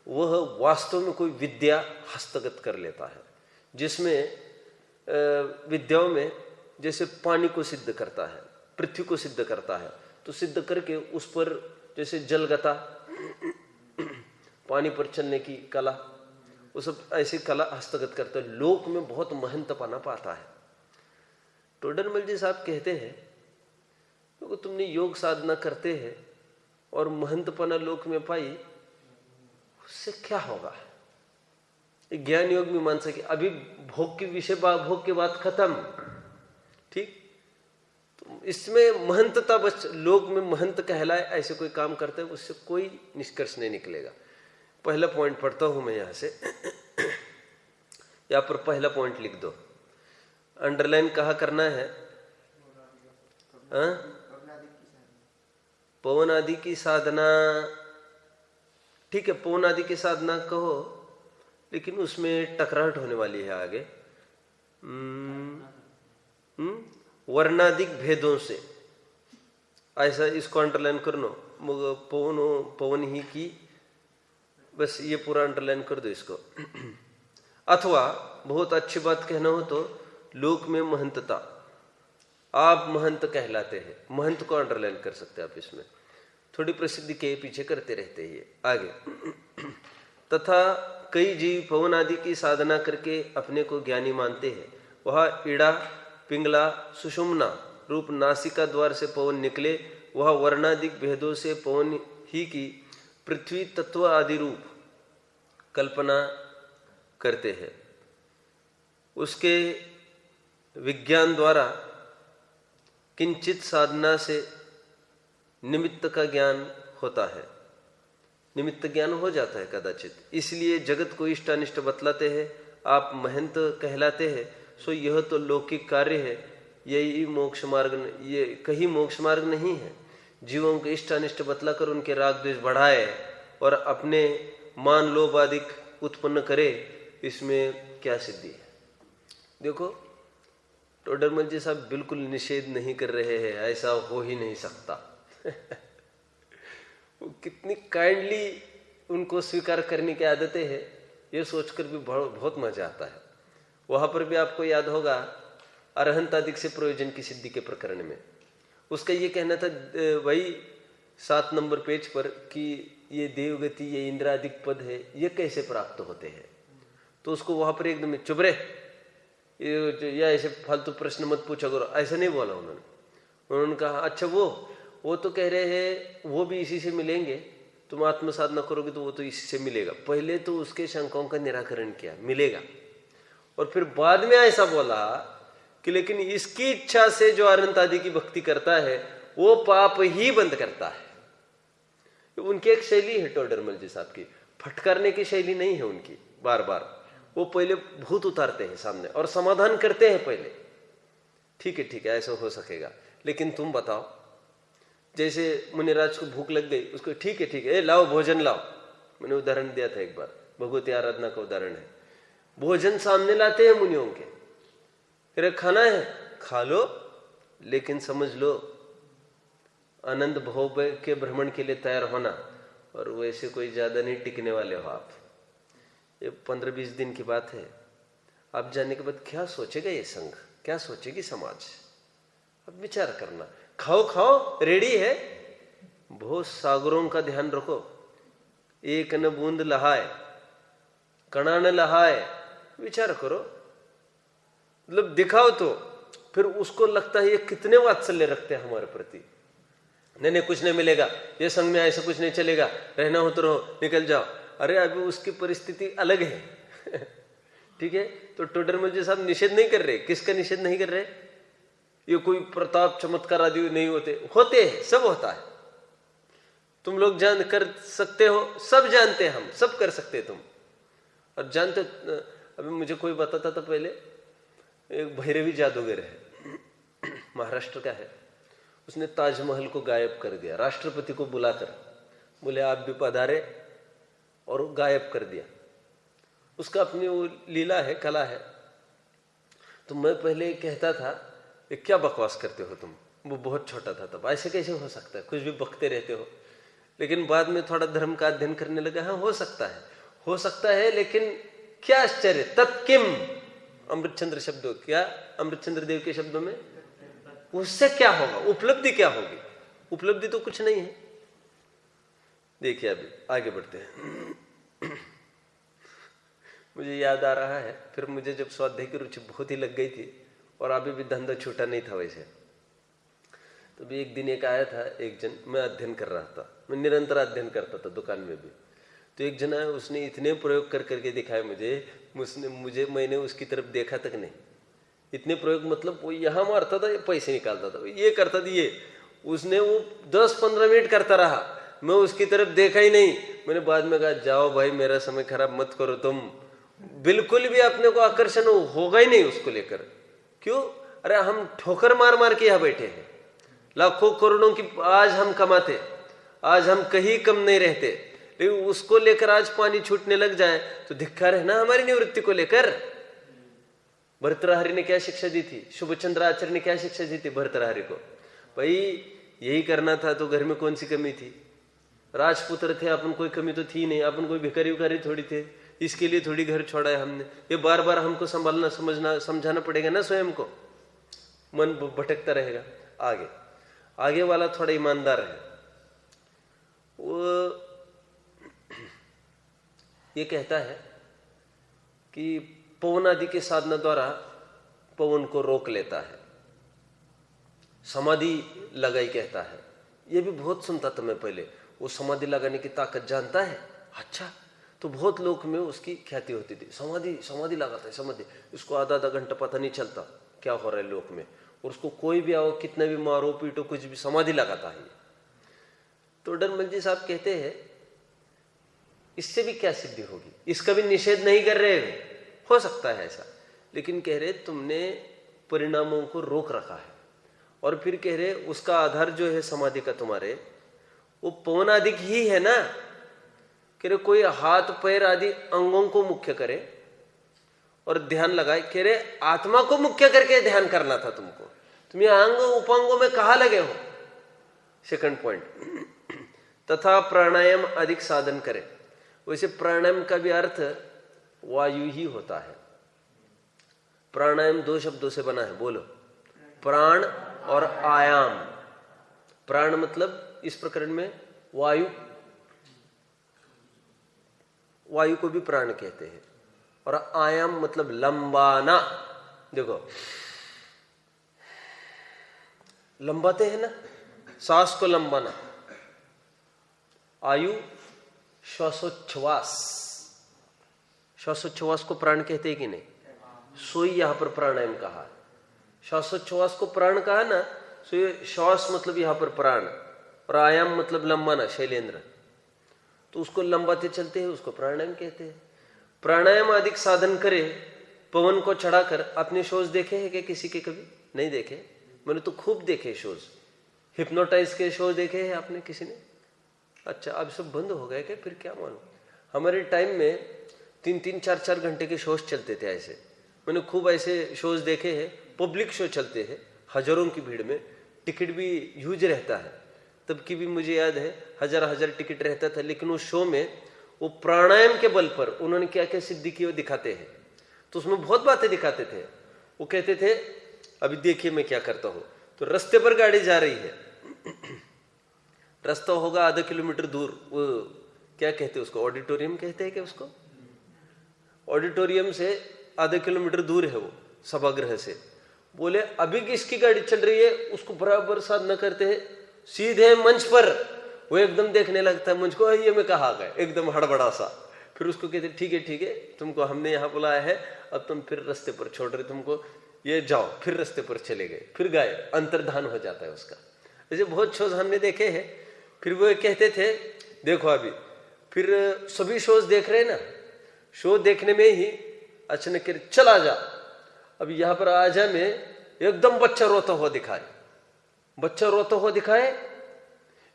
वह वास्तव में कोई विद्या हस्तगत कर लेता है, जिसमें विद्याओं में जैसे पानी को सिद्ध करता है, पृथ्वी को सिद्ध करता है, तो सिद्ध करके उस पर जैसे जलगता पानी पर चलने की कला, वो सब ऐसी कला हस्तगत करते हैं। लोक में बहुत महंतपना पाता है। टोडरमल जी साहब कहते हैं तो तुमने योग साधना करते हैं और महंतपना लोक में पाई, उससे क्या होगा? ज्ञान योग में मान सके अभी भोग के विषय भोग के बाद खत्म, ठीक। तो इसमें महंतता बस लोक में महंत कहलाए ऐसे कोई काम करते हैं, उससे कोई निष्कर्ष नहीं निकलेगा। पहला पॉइंट पढ़ता हूं मैं यहां से। यहां पर पहला पॉइंट लिख दो, अंडरलाइन कहा करना है। पवन आदि की साधना, ठीक है, पवन आदि की साधना कहो, लेकिन उसमें टकराहट होने वाली है आगे। वर्णाधिक भेदों से, ऐसा इसको अंडरलाइन कर लो। पवन ही की, बस ये पूरा अंडरलाइन कर दो इसको। अथवा बहुत अच्छी बात कहना हो तो लोक में महंतता, आप महंत कहलाते हैं, महंत को अंडरलाइन कर सकते हैं आप। इसमें थोड़ी प्रसिद्धि के पीछे करते रहते हैं आगे। तथा कई जीव पवन आदि की साधना करके अपने को ज्ञानी मानते हैं। वह इड़ा, पिंगला, सुषुम्ना रूप नासिका द्वार से पवन निकले, वह वर्णाधिक भेदों से पवन ही की पृथ्वी तत्व आदि रूप कल्पना करते हैं। उसके विज्ञान द्वारा किंचित साधना से निमित्त का ज्ञान होता है, निमित्त ज्ञान हो जाता है कदाचित। इसलिए जगत को इष्ट अनिष्ट बतलाते हैं। आप महंत कहलाते हैं, सो यह तो लौकिक कार्य है, यही मोक्ष मार्ग, ये कहीं मोक्ष मार्ग नहीं है। जीवों के इष्ट अनिष्ट बतलाकर उनके राग द्वेष बढ़ाए और अपने मान लोभ आदि उत्पन्न करे, इसमें क्या सिद्धि है? देखो टोडरमल जी साहब बिल्कुल निषेध नहीं कर रहे हैं, ऐसा हो ही नहीं सकता। वो कितनी काइंडली उनको स्वीकार करने की आदतें हैं, ये सोचकर भी बहुत मजा आता है। वहां पर भी आपको याद होगा अरहंत आदि से प्रयोजन की सिद्धि के प्रकरण में उसका ये कहना था, वही 7 नंबर पेज पर, कि ये देवगति, ये इंद्रादिक पद है, ये कैसे प्राप्त होते हैं। तो उसको वहां पर एकदम चुप रहे, या ऐसे फालतू प्रश्न मत पूछा करो, ऐसा नहीं बोला उन्होंने कहा अच्छा वो तो कह रहे हैं वो भी इसी से मिलेंगे, तुम आत्म साधना करोगे तो वो तो इसी से मिलेगा। पहले तो उसके शंकाओं का निराकरण किया, मिलेगा, और फिर बाद में ऐसा बोला कि लेकिन इसकी इच्छा से जो अनंत आदि की भक्ति करता है वो पाप ही बंद करता है। उनकी एक शैली है टोडरमल जी साहब की, फटकारने की शैली नहीं है उनकी। बार बार वो पहले भूत उतारते हैं सामने और समाधान करते हैं पहले। ठीक है ऐसा हो सकेगा, लेकिन तुम बताओ, जैसे मुनिराज को भूख लग गई, उसको ठीक है लाओ भोजन लाओ। मैंने उदाहरण दिया था एक बार, भगवती आराधना का उदाहरण है। भोजन सामने लाते हैं मुनियों के, फिर खाना है खा लो, लेकिन समझ लो आनंद भोग के भ्रमण के लिए तैयार होना, और वैसे कोई ज्यादा नहीं टिकने वाले हो आप। ये 15-20 दिन की बात है। आप जाने के बाद क्या सोचेगा ये संघ, क्या सोचेगी समाज, अब विचार करना। खाओ रेडी है, बहुत सागरों का ध्यान रखो, एक न बूंद लहाए, कणा न लहाए, विचार करो। मतलब दिखाओ तो फिर उसको लगता है ये कितने वात्सल्य रखते हैं हमारे प्रति, नहीं कुछ नहीं मिलेगा, ये संघ में ऐसा कुछ नहीं चलेगा, रहना हो तो रहो, निकल जाओ। अरे अभी उसकी परिस्थिति अलग है ठीक है। तो टोडरमल साहब निषेध नहीं कर रहे। किसका निषेध नहीं कर रहे? ये कोई प्रताप चमत्कार आदि नहीं होते हैं, सब होता है। तुम लोग जान कर सकते हो, सब जानते हैं, हम सब कर सकते हैं तुम। और जानते, अभी मुझे कोई बताता था पहले, एक भैरवी जादूगर है, महाराष्ट्र का है, उसने ताजमहल को गायब कर दिया। राष्ट्रपति को बुलाकर बोले आप भी पधारे, और गायब कर दिया। उसका अपनी वो लीला है, कला है। तो मैं पहले कहता था ये क्या बकवास करते हो तुम, वो बहुत छोटा था तब, ऐसे कैसे हो सकता है, कुछ भी बकते रहते हो। लेकिन बाद में थोड़ा धर्म का अध्ययन करने लगा, हाँ हो सकता है, लेकिन क्या आश्चर्य, तत्किम, अमृतचंद्र शब्द, क्या अमृतचंद्र देव के शब्दों में, उससे क्या होगा, उपलब्धि क्या होगी? उपलब्धि तो कुछ नहीं है। देखिए अभी आगे बढ़ते हैं। मुझे याद आ रहा है, फिर मुझे जब स्वाध्याय की रुचि बहुत ही लग गई थी और अभी भी धंधा छूटा नहीं था वैसे, तो भी एक दिन एक आया था एक जन, मैं अध्ययन कर रहा था, मैं निरंतर अध्ययन करता था दुकान में भी। तो एक जन आया, उसने इतने प्रयोग कर करके दिखाए मुझे, मैंने उसकी तरफ देखा तक नहीं। इतने प्रयोग, मतलब वो यहाँ मारता था, पैसे निकालता था, ये करता था, ये उसने वो 10-15 मिनट करता रहा, मैं उसकी तरफ देखा ही नहीं। मैंने बाद में कहा जाओ भाई, मेरा समय खराब मत करो तुम। बिल्कुल भी अपने को आकर्षण होगा ही नहीं उसको लेकर। क्यों? अरे हम ठोकर मार मार के यहाँ बैठे हैं, लाखों करोड़ों की आज हम कमाते, आज हम कहीं कम नहीं रहते, लेकिन उसको लेकर आज पानी छूटने लग जाए तो धिक्कार है ना हमारी निवृत्ति को लेकर। भर्तृहरि ने क्या शिक्षा दी थी, शुभचंद्र आचार्य ने क्या शिक्षा दी थी भर्तृहरि को? भाई यही करना था तो घर में कौन सी कमी थी? राजपुत्र थे अपन, कोई कमी तो थी नहीं, अपन कोई भिखारी विखारी थोड़ी थे, इसके लिए थोड़ी घर छोड़ा है हमने। ये बार बार हमको संभालना, समझना, समझाना पड़ेगा ना स्वयं को, मन भटकता रहेगा। आगे वाला थोड़ा ईमानदार है, वो ये कहता है कि पवन आदि के साधना द्वारा पवन को रोक लेता है, समाधि लगाई कहता है। ये भी बहुत सुनता था मैं पहले, वो समाधि लगाने की ताकत जानता है। अच्छा, तो बहुत लोक में उसकी ख्याति होती थी, समाधि लगाता है, समाधि, इसको आधा घंटा पता नहीं चलता क्या हो रहा है लोक में, और उसको कोई भी आओ, कितना भी मारो पीटो, कुछ भी समाधि लगाता है। तो टोडरमल जी साहब कहते हैं इससे भी क्या सिद्धि होगी? इसका भी निषेध नहीं कर रहे, हो सकता है ऐसा, लेकिन कह रहे तुमने परिणामों को रोक रखा है। और फिर कह रहे उसका आधार जो है समाधि का तुम्हारे, वो पवन आदि ही है ना। कह रहे कोई हाथ पैर आदि अंगों को मुख्य करे और ध्यान लगाए, कह रहे आत्मा को मुख्य करके ध्यान करना था तुमको, तुम ये अंग उपांगों में कहां लगे हो? सेकंड पॉइंट, तथा प्राणायाम अधिक साधन करे। वैसे प्राणायाम का भी अर्थ वायु ही होता है। प्राणायाम 2 शब्दों से बना है, बोलो, प्राण और आयाम। प्राण मतलब इस प्रकरण में वायु, वायु को भी प्राण कहते हैं, और आयाम मतलब लंबाना। देखो लंबाते हैं ना, सांस को लंबाना, आयु श्वासोच्छ्वास, श्वासोच्छ्वास को प्राण कहते हैं कि नहीं? सोई यहां पर प्राणायाम कहा, श्वासोच्छ्वास को प्राण कहा ना, सो ये श्वास मतलब यहां पर प्राण, और आयाम मतलब लंबाना, शैलेंद्र, तो उसको लंबाते चलते हैं, उसको प्राणायाम कहते हैं। प्राणायाम अधिक साधन करे, पवन को चढ़ाकर। आपने शोज देखे हैं क्या किसी के? कभी नहीं देखे? मैंने तो खूब देखे शोज, हिप्नोटाइज के शो देखे हैं आपने किसी ने? अच्छा, अब सब बंद हो गए क्या? फिर क्या मालूम। हमारे टाइम में 3-3, 4-4 घंटे के शोज चलते थे ऐसे, मैंने खूब ऐसे शोज देखे हैं। पब्लिक शो चलते हैं, हजारों की भीड़ में, टिकट भी ह्यूज रहता है। तब की भी मुझे याद है, हजार टिकट रहता था, लेकिन उस शो में वो प्राणायाम के बल पर उन्होंने क्या क्या सिद्धि की वो दिखाते हैं। तो उसमें बहुत बातें दिखाते थे। वो कहते थे अभी देखिए मैं क्या करता हूं, तो रास्ते पर गाड़ी जा रही है, रास्ता होगा आधा किलोमीटर दूर, वो क्या कहते हैं उसको, ऑडिटोरियम कहते हैं क्या उसको? ऑडिटोरियम से आधा किलोमीटर दूर है वो सभागृह से। बोले अभी किसकी गाड़ी चल रही है, उसको बराबर साधना करते हैं, सीधे मंच पर वो एकदम देखने लगता है मुझको, ये मैं कहाँ गए, एकदम हड़बड़ा सा। फिर उसको कहते ठीक है, तुमको हमने यहाँ बुलाया है, अब तुम फिर रास्ते पर छोड़ रहे तुमको, ये जाओ। फिर रास्ते पर चले गए, फिर गए, अंतर्धान हो जाता है उसका। ऐसे बहुत शोज हमने देखे हैं। फिर वो कहते थे देखो अभी फिर सभी शोज देख रहे हैं ना, शो देखने में ही अचानक चला जा, अब यहाँ पर आ जा में एकदम बच्चा रोता हुआ दिखाए,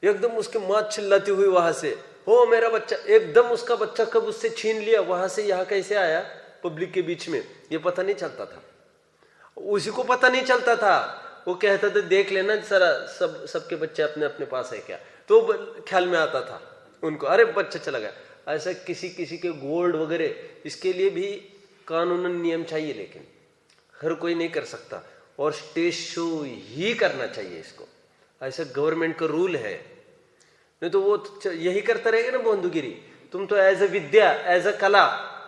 एकदम उसकी माँ चिल्लाती हुई वहां से, हो मेरा बच्चा, एकदम उसका बच्चा कब उससे छीन लिया, वहां से यहाँ कैसे आया पब्लिक के बीच में, ये पता नहीं चलता था। उसी को पता नहीं चलता था, वो कहता था देख लेना सारा सबके बच्चे अपने अपने पास है क्या, तो ख्याल में आता था उनको, अरे बच्चा चला गया। ऐसा किसी के गोल्ड वगैरह, इसके लिए भी कानूनन नियम चाहिए, लेकिन हर कोई नहीं कर सकता, और स्टेज शो ही करना चाहिए इसको, ऐसा गवर्नमेंट का रूल है। नहीं तो वो यही करता रहेगा ना बंधुगिरी। तुम तो as a Vidya, as a कला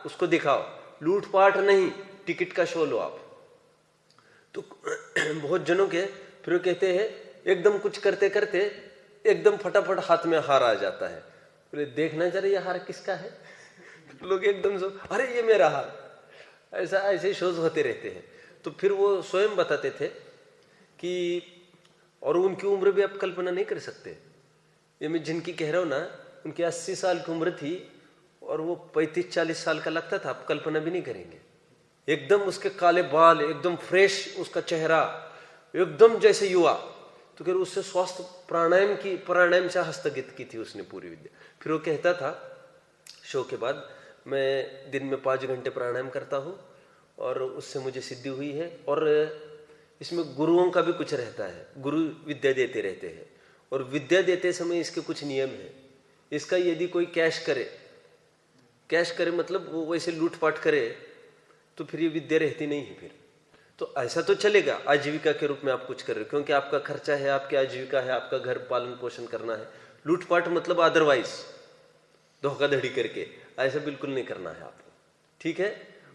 उसको दिखाओ, लूटपाट नहीं, टिकट का शो लो आप। तो बहुत जनों के फिर कहते हैं एकदम कुछ करते करते एकदम फटाफट हाथ में हार आ जाता है, बोले देखना जरा ये हार किसका है। लोग एकदम से अरे ये मेरा हार, ऐसे शोज होते रहते हैं। तो फिर वो स्वयं बताते थे कि, और उनकी उम्र भी आप कल्पना नहीं कर सकते, ये मैं जिनकी कह रहा हूं ना, उनकी 80 साल की उम्र थी और वो 35-40 साल का लगता था, आप कल्पना भी नहीं करेंगे। एकदम उसके काले बाल, एकदम फ्रेश उसका चेहरा, एकदम जैसे युवा। तो फिर उससे स्वास्थ्य प्राणायाम से हस्तगत की थी उसने पूरी विद्या। फिर वो कहता था शो के बाद, मैं दिन में 5 घंटे प्राणायाम करता हूँ और उससे मुझे सिद्धि हुई है, और इसमें गुरुओं का भी कुछ रहता है, गुरु विद्या देते रहते हैं, और विद्या देते समय इसके कुछ नियम है। इसका यदि कोई कैश करे मतलब वो वैसे लूटपाट करे तो फिर ये विद्या रहती नहीं है। फिर तो ऐसा तो चलेगा, आजीविका के रूप में आप कुछ कर रहे हो, क्योंकि आपका खर्चा है, आपकी आजीविका है, आपका घर पालन पोषण करना है। लूटपाट मतलब अदरवाइज धोखाधड़ी करके, ऐसा बिल्कुल नहीं करना है आपको, ठीक है।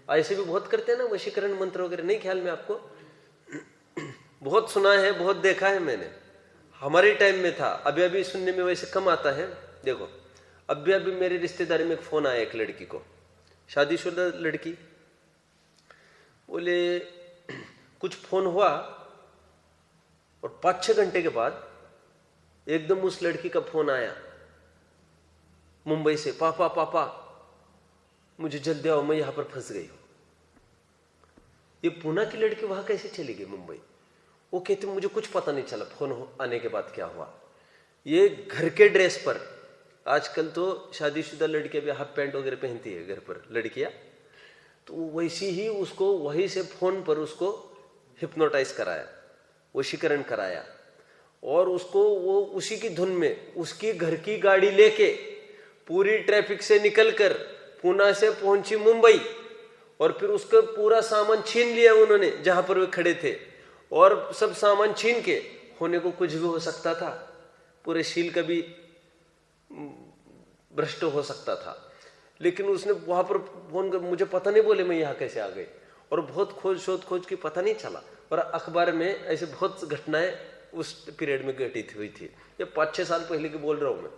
ऐसे भी बहुत करते हैं ना, वशीकरण मंत्र वगैरह, नहीं ख्याल में आपको? बहुत सुना है, बहुत देखा है मैंने, हमारे टाइम में था, अभी सुनने में वैसे कम आता है। देखो अभी मेरे रिश्तेदारी में एक फोन आया एक लड़की को, शादीशुदा लड़की, बोले कुछ फोन हुआ और 5-6 घंटे के बाद एकदम उस लड़की का फोन आया मुंबई से, पापा मुझे जल्दी आओ, मैं यहां पर फंस गई हूं। ये पूना की लड़की वहां कैसे चली गई मुंबई? वो कहते मुझे कुछ पता नहीं चला फोन आने के बाद क्या हुआ। ये घर के ड्रेस पर, आजकल तो शादीशुदा लड़कियां भी हाफ पैंट वगैरह पहनती है घर पर लड़कियां, तो वैसी ही उसको वहीं से फोन पर उसको हिप्नोटाइज कराया, वशीकरण कराया, और उसको वो उसी की धुन में उसकी घर की गाड़ी लेके पूरी ट्रैफिक से निकलकर पूना से पहुंची मुंबई, और फिर उसका पूरा सामान छीन लिया उन्होंने जहां पर वे खड़े थे, और सब सामान छीन के, होने को कुछ भी हो सकता था, पूरे शील का भी भ्रष्ट हो सकता था, लेकिन उसने वहां पर फोन कर, मुझे पता नहीं, बोले मैं यहाँ कैसे आ गई, और बहुत शोध खोज की पता नहीं चला। और अखबार में ऐसे बहुत घटनाएं उस पीरियड में घटित हुई थी। ये 5-6 साल पहले की बोल रहा हूं मैं,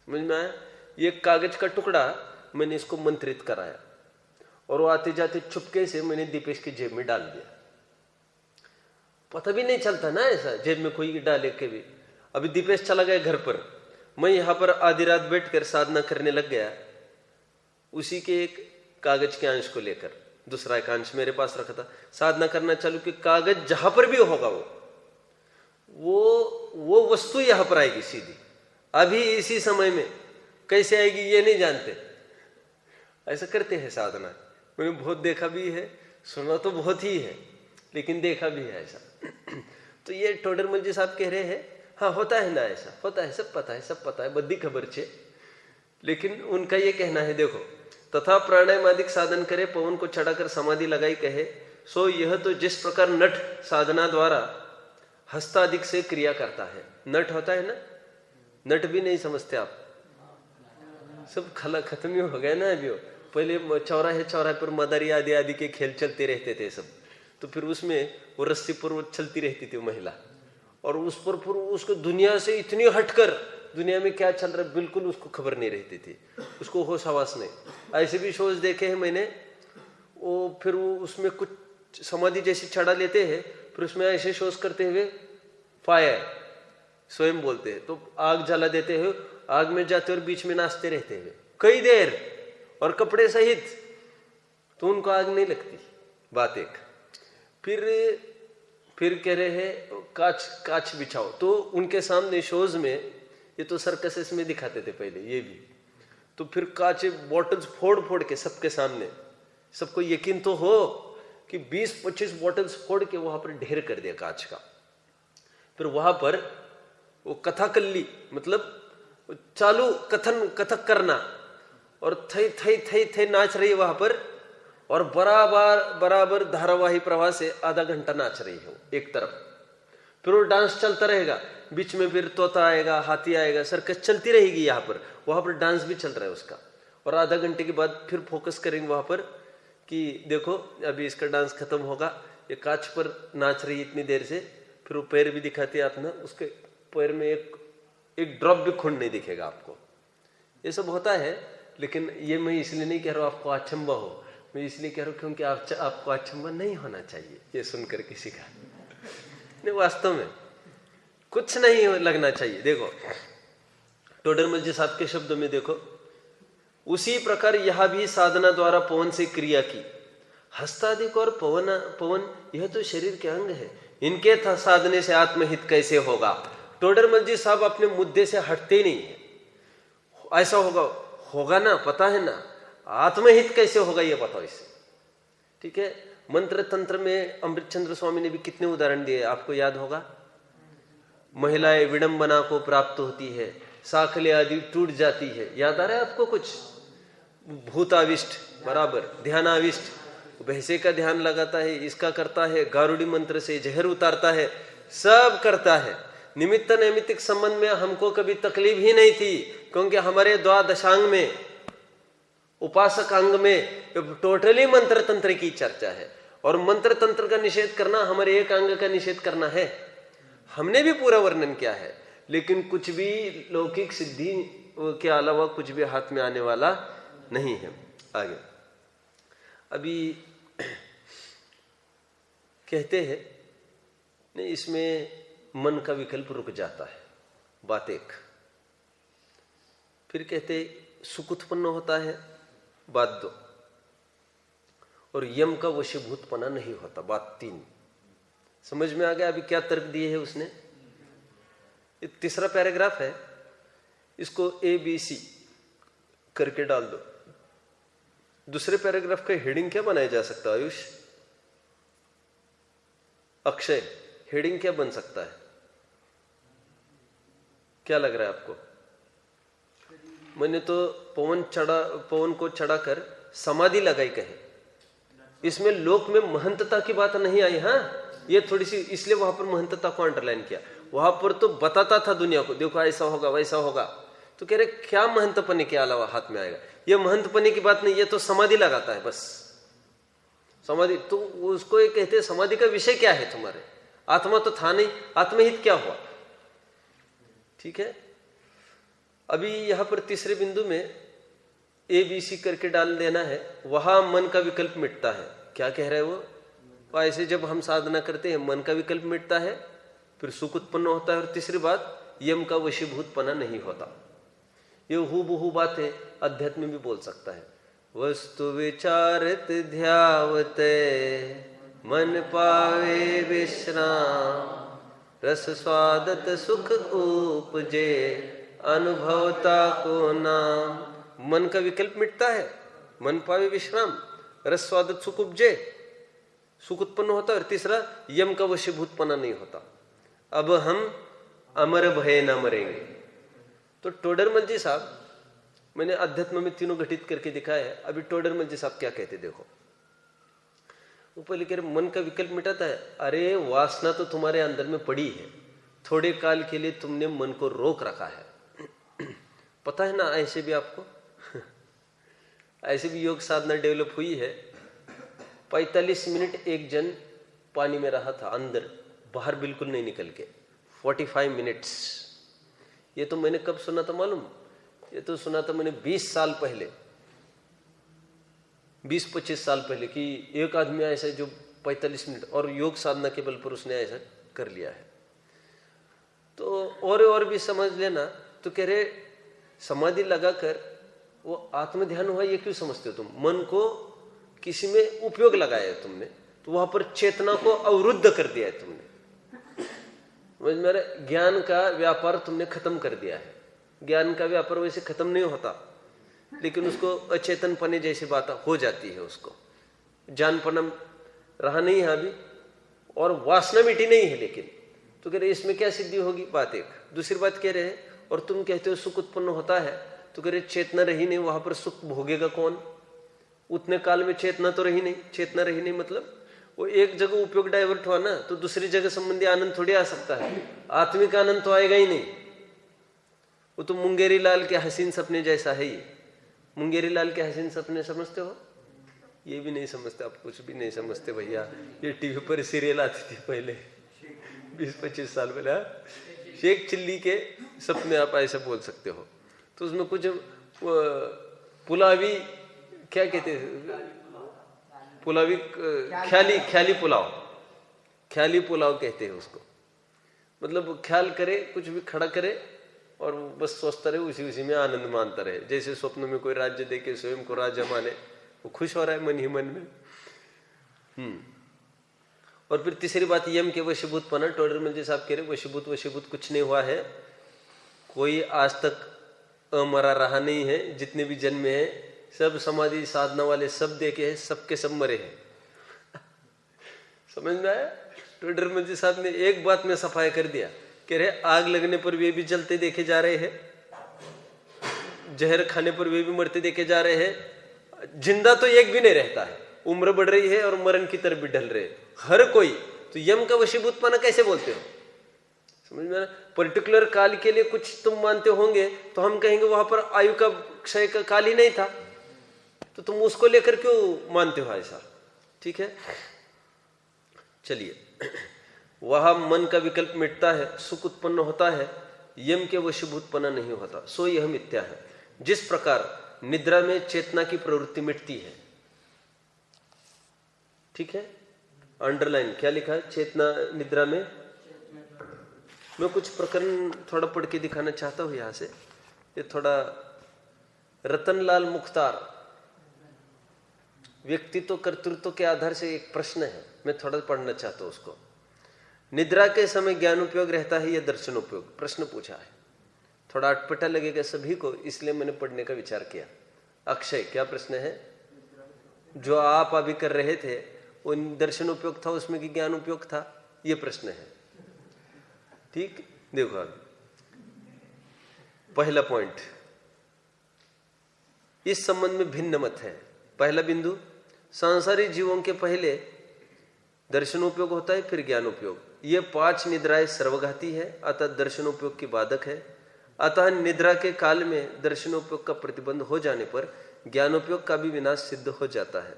समझ में आया? ये कागज का टुकड़ा मैंने इसको मंत्रित कराया, और वो आते जाते चुपके से मैंने दीपेश की जेब में डाल दिया। पता भी नहीं चलता ना ऐसा, जेब में कोई डाले के भी। अभी दीपेश चला गया घर पर, मैं यहां पर आधी रात बैठकर साधना करने लग गया, उसी के एक कागज के अंश को लेकर, दूसरा एक अंश मेरे पास रखा था, साधना करना चालू कि कागज जहां पर भी होगा वो वस्तु यहां पर आएगी सीधी। अभी इसी समय में कैसे आएगी ये नहीं जानते, ऐसा करते हैं साधना। मैंने बहुत देखा भी है, सुना तो बहुत ही है, लेकिन देखा भी है ऐसा। तो ये टोडरमल जी साहब कह रहे हैं, हाँ होता है ना, ऐसा होता है, सब पता है, बद्दी खबर छे। लेकिन उनका ये कहना है, देखो, तथा प्राणायाम आदि साधन करे, पवन को चढ़ाकर समाधि लगाई कहे, सो यह तो जिस प्रकार नट साधना द्वारा हस्ताधिक से क्रिया करता है। नट होता है ना, नट भी नहीं समझते आप, सब खत्म ही हो गए ना अभी। पहले चौराहे पर मदारी आदि के खेल चलते रहते थे सब, तो फिर उसमें वो रस्सी पर वो चलती रहती थी महिला, और उस पर फिर उसको दुनिया से इतनी हटकर दुनिया में क्या चल रहा है बिल्कुल उसको खबर नहीं रहती थी, उसको होश हवास नहीं। ऐसे भी शोज देखे हैं मैंने, वो फिर वो उसमें कुछ समाधि जैसी चढ़ा लेते हैं, फिर उसमें ऐसे शोज करते हुए फायर स्वयं बोलते हैं, तो आग जला देते हुए आग में जाते और बीच में नाचते रहते हुए कई देर और कपड़े सहित, तो उनको आग नहीं लगती। बात एक। फिर कह रहे हैं काच बिछाओ, तो उनके सामने शोज में, ये तो सर्कसेस में दिखाते थे पहले ये भी, तो फिर कांच बॉटल्स फोड़ के सबके सामने, सबको यकीन तो हो कि 20-25 बॉटल्स फोड़ के वहां पर ढेर कर दिया कांच का। फिर वहां पर वो कथाकल्ली मतलब चालू कथक करना, और थई थई थई थई नाच रही है वहां पर, और बराबर धारावाही प्रवाह से आधा घंटा नाच रही है एक तरफ। फिर वो डांस चलता रहेगा, बीच में फिर तोता आएगा, हाथी आएगा, सर्कस चलती रहेगी यहाँ पर, वहां पर डांस भी चल रहा है उसका। और आधा घंटे के बाद फिर फोकस करेंगे वहां पर कि देखो अभी इसका डांस खत्म होगा, ये कांच पर नाच रही इतनी देर से। फिर वो पैर भी दिखाती है अपना, उसके पैर में एक ड्रॉप भी खून नहीं दिखेगा आपको। ये सब होता है, लेकिन ये मैं इसलिए नहीं कह रहा हूं आपको अचंभा हो, मैं इसलिए कह रहा हूं क्योंकि आपको अचंभा नहीं होना चाहिए ये सुनकर किसी का। नहीं, वास्तव में कुछ नहीं लगना चाहिए। देखो टोडरमल जी साहब के शब्दों में देखो, उसी प्रकार यह भी साधना द्वारा पवन से क्रिया की। हस्तादिक और पवन यह तो शरीर के अंग है, इनके साधने से आत्महित कैसे होगा। टोडरमल जी साहब अपने मुद्दे से हटते नहीं है। ऐसा होगा ना, पता है ना, आत्महित कैसे होगा ये बताओ इससे। ठीक है, मंत्र तंत्र में अमृतचंद्र स्वामी ने भी कितने उदाहरण दिए, आपको याद होगा। महिलाएं विडंबना को प्राप्त होती है, साखले आदि टूट जाती है, याद आ रहा है आपको कुछ। भूताविष्ट बराबर ध्यानाविष्ट, भैंसे का ध्यान लगाता है, इसका करता है, गारुड़ी मंत्र से जहर उतारता है, सब करता है। निमित्त नैमित्तिक संबंध में हमको कभी तकलीफ ही नहीं थी, क्योंकि हमारे द्वादशांग में, उपासक अंग में टोटली मंत्र तंत्र की चर्चा है। और मंत्र तंत्र का निषेध करना हमारे एक अंग का निषेध करना है, हमने भी पूरा वर्णन किया है। लेकिन कुछ भी लौकिक सिद्धि के अलावा कुछ भी हाथ में आने वाला नहीं है। आगे अभी कहते हैं नहीं, इसमें मन का विकल्प रुक जाता है, बात एक। फिर कहते सुख उत्पन्न होता है, बात दो। और यम का वशीभूतपना नहीं होता, बात तीन। समझ में आ गया अभी क्या तर्क दिए है उसने। ये तीसरा पैराग्राफ है, इसको ABC करके डाल दो। दूसरे पैराग्राफ का हेडिंग क्या बनाया जा सकता है आयुष? अक्षय, हेडिंग क्या बन सकता है? क्या लग रहा है आपको? मैंने तो पवन को चढ़ाकर समाधि लगाई कहे, इसमें लोक में महंतता की बात नहीं आई। हाँ, ये थोड़ी सी इसलिए वहां पर महंतता को अंडरलाइन किया। वहां पर तो बताता था दुनिया को, देखो ऐसा होगा वैसा होगा, तो कह रहे क्या महंतपने के अलावा हाथ में आएगा। ये महंतपने की बात नहीं, ये तो समाधि लगाता है बस। समाधि तो उसको ये कहते हैं, समाधि का विषय क्या है तुम्हारे? आत्मा तो था नहीं, आत्महित क्या हुआ? ठीक है, अभी यहां पर तीसरे बिंदु में ABC करके डाल देना है। वहां मन का विकल्प मिटता है। क्या कह रहे हैं वो? ऐसे जब हम साधना करते हैं मन का विकल्प मिटता है, फिर सुख उत्पन्न होता है। और तीसरी बात, यम का वशीभूतपना नहीं होता। ये हूबहू बात है, अध्यात्म में भी बोल सकता है। वस्तु विचारत ध्यावते मन पावे विश्राम, रस स्वादत सुख उपजे अनुभवता को नाम। मन का विकल्प मिटता है, मन पावे विश्राम, रस स्वादत सुख उपजे, सुख उत्पन्न होता है। और तीसरा, यम का वशीभूतपना नहीं होता। अब हम अमर भय न मरेंगे। तो टोडरमल जी साहब, मैंने अध्यात्म में तीनों घटित करके दिखाया है। अभी टोडरमल जी साहब क्या कहते देखो। ऊपर लिखे मन का विकल्प मिटाता है। अरे वासना तो तुम्हारे अंदर में पड़ी है, थोड़े काल के लिए तुमने मन को रोक रखा है। पता है ना, ऐसे भी आपको ऐसे भी योग साधना डेवलप हुई है। 45 मिनट एक जन पानी में रहा था अंदर, बाहर बिल्कुल नहीं निकल के। 45 मिनट्स। ये तो मैंने कब सुना था मालूम? ये तो सुना था मैंने 20 साल पहले, 20-25 साल पहले, कि एक आदमी ऐसा जो 45 मिनट और योग साधना के बल पर उसने ऐसा कर लिया है। तो और भी समझ लेना। तो कह रहे समाधि लगाकर वो आत्म ध्यान हुआ, ये क्यों समझते हो तुम? मन को किसी में उपयोग लगाया है तुमने, तो वहां पर चेतना को अवरुद्ध कर दिया है तुमने। मेरे ज्ञान का व्यापार तुमने खत्म कर दिया है। ज्ञान का व्यापार वैसे खत्म नहीं होता, लेकिन उसको अचेतनपने जैसी बात हो जाती है, उसको जानपनम रहा नहीं है अभी, और वासना मिटी नहीं है। लेकिन तो कह रहे इसमें क्या सिद्धि होगी? बात एक। दूसरी बात कह रहे हैं, और तुम कहते हो सुख उत्पन्न होता है, तो कह रहे चेतना रही नहीं, वहां पर सुख भोगेगा कौन? उतने काल में चेतना तो रही नहीं। चेतना रही नहीं मतलब वो एक जगह उपयोग डाइवर्ट हुआ ना, तो दूसरी जगह संबंधी आनंद थोड़ी आ सकता है। आत्मिक आनंद तो आएगा ही नहीं। वो तो मुंगेरी लाल के हसीन सपने जैसा है। ये मुंगेरी लाल के हसीन सपने समझते हो? ये भी नहीं समझते आप, कुछ भी नहीं समझते भैया। ये टीवी पर सीरियल आती थी पहले 20-25 साल पहले। शेख चिल्ली के सपने आप ऐसे बोल सकते हो। तो उसमें कुछ पुलावी, क्या कहते हैं, पुलावी, ख्याली पुलाव कहते हैं उसको। मतलब ख्याल करे, कुछ भी खड़ा करे और बस सोचता रहे, उसी में आनंद मानता रहे। जैसे स्वप्न में कोई राज्य देके स्वयं को राजा माने, वो खुश हो रहा है मन ही मन में। और फिर तीसरी बात यम के वशीभूतपना। टोडरमल जी साहब कह रहे वशीभूत कुछ नहीं हुआ है। कोई आज तक अमरा रहा नहीं है। जितने भी जन्मे हैं सब समाधि साधना वाले सब देखे हैं, सबके सब मरे हैं। समझ में आया? टोडरमल जी साहब ने एक बात में सफाई कर दिया, कह रहे आग लगने पर वे भी जलते देखे जा रहे हैं, जहर खाने पर वे भी मरते देखे जा रहे हैं। जिंदा तो एक भी नहीं रहता है। उम्र बढ़ रही है और मरण की तरफ भी ढल रहे हर कोई। तो यम का वशीभूतपना कैसे बोलते हो? समझ में? पर्टिकुलर काल के लिए कुछ तुम मानते होंगे, तो हम कहेंगे वहां पर आयु का क्षय का काल ही नहीं था, तो तुम उसको लेकर क्यों मानते हो ऐसा? ठीक है, चलिए। वहां मन का विकल्प मिटता है, सुख उत्पन्न होता है, यम के वशीभूतपना नहीं होता। सो यह मिथ्या है। जिस प्रकार निद्रा में चेतना की प्रवृत्ति मिटती है, ठीक है, अंडरलाइन क्या लिखा है? चेतना निद्रा में। मैं कुछ प्रकरण थोड़ा पढ़ के दिखाना चाहता हूं यहां से। ये थोड़ा रतनलाल मुख्तार, व्यक्तित्व कर्तृत्व के आधार से एक प्रश्न है, मैं थोड़ा पढ़ना चाहता हूं उसको। निद्रा के समय ज्ञान उपयोग रहता है या दर्शन उपयोग? प्रश्न पूछा है। थोड़ा अटपटा लगेगा सभी को, इसलिए मैंने पढ़ने का विचार किया। अक्षय, क्या प्रश्न है? जो आप अभी कर रहे थे वो दर्शन उपयोग था, उसमें कि ज्ञान उपयोग था? ये प्रश्न है। ठीक, देखो अभी पहला पॉइंट, इस संबंध में भिन्न मत है। पहला बिंदु, सांसारिक जीवों के पहले दर्शन उपयोग होता है, फिर ज्ञान उपयोग। ये 5 निद्राएं सर्वघाती है, अतः दर्शन उपयोग की बाधक है। अतः निद्रा के काल में दर्शन उपयोग का प्रतिबंध हो जाने पर ज्ञानोपयोग का भी विनाश सिद्ध हो जाता है।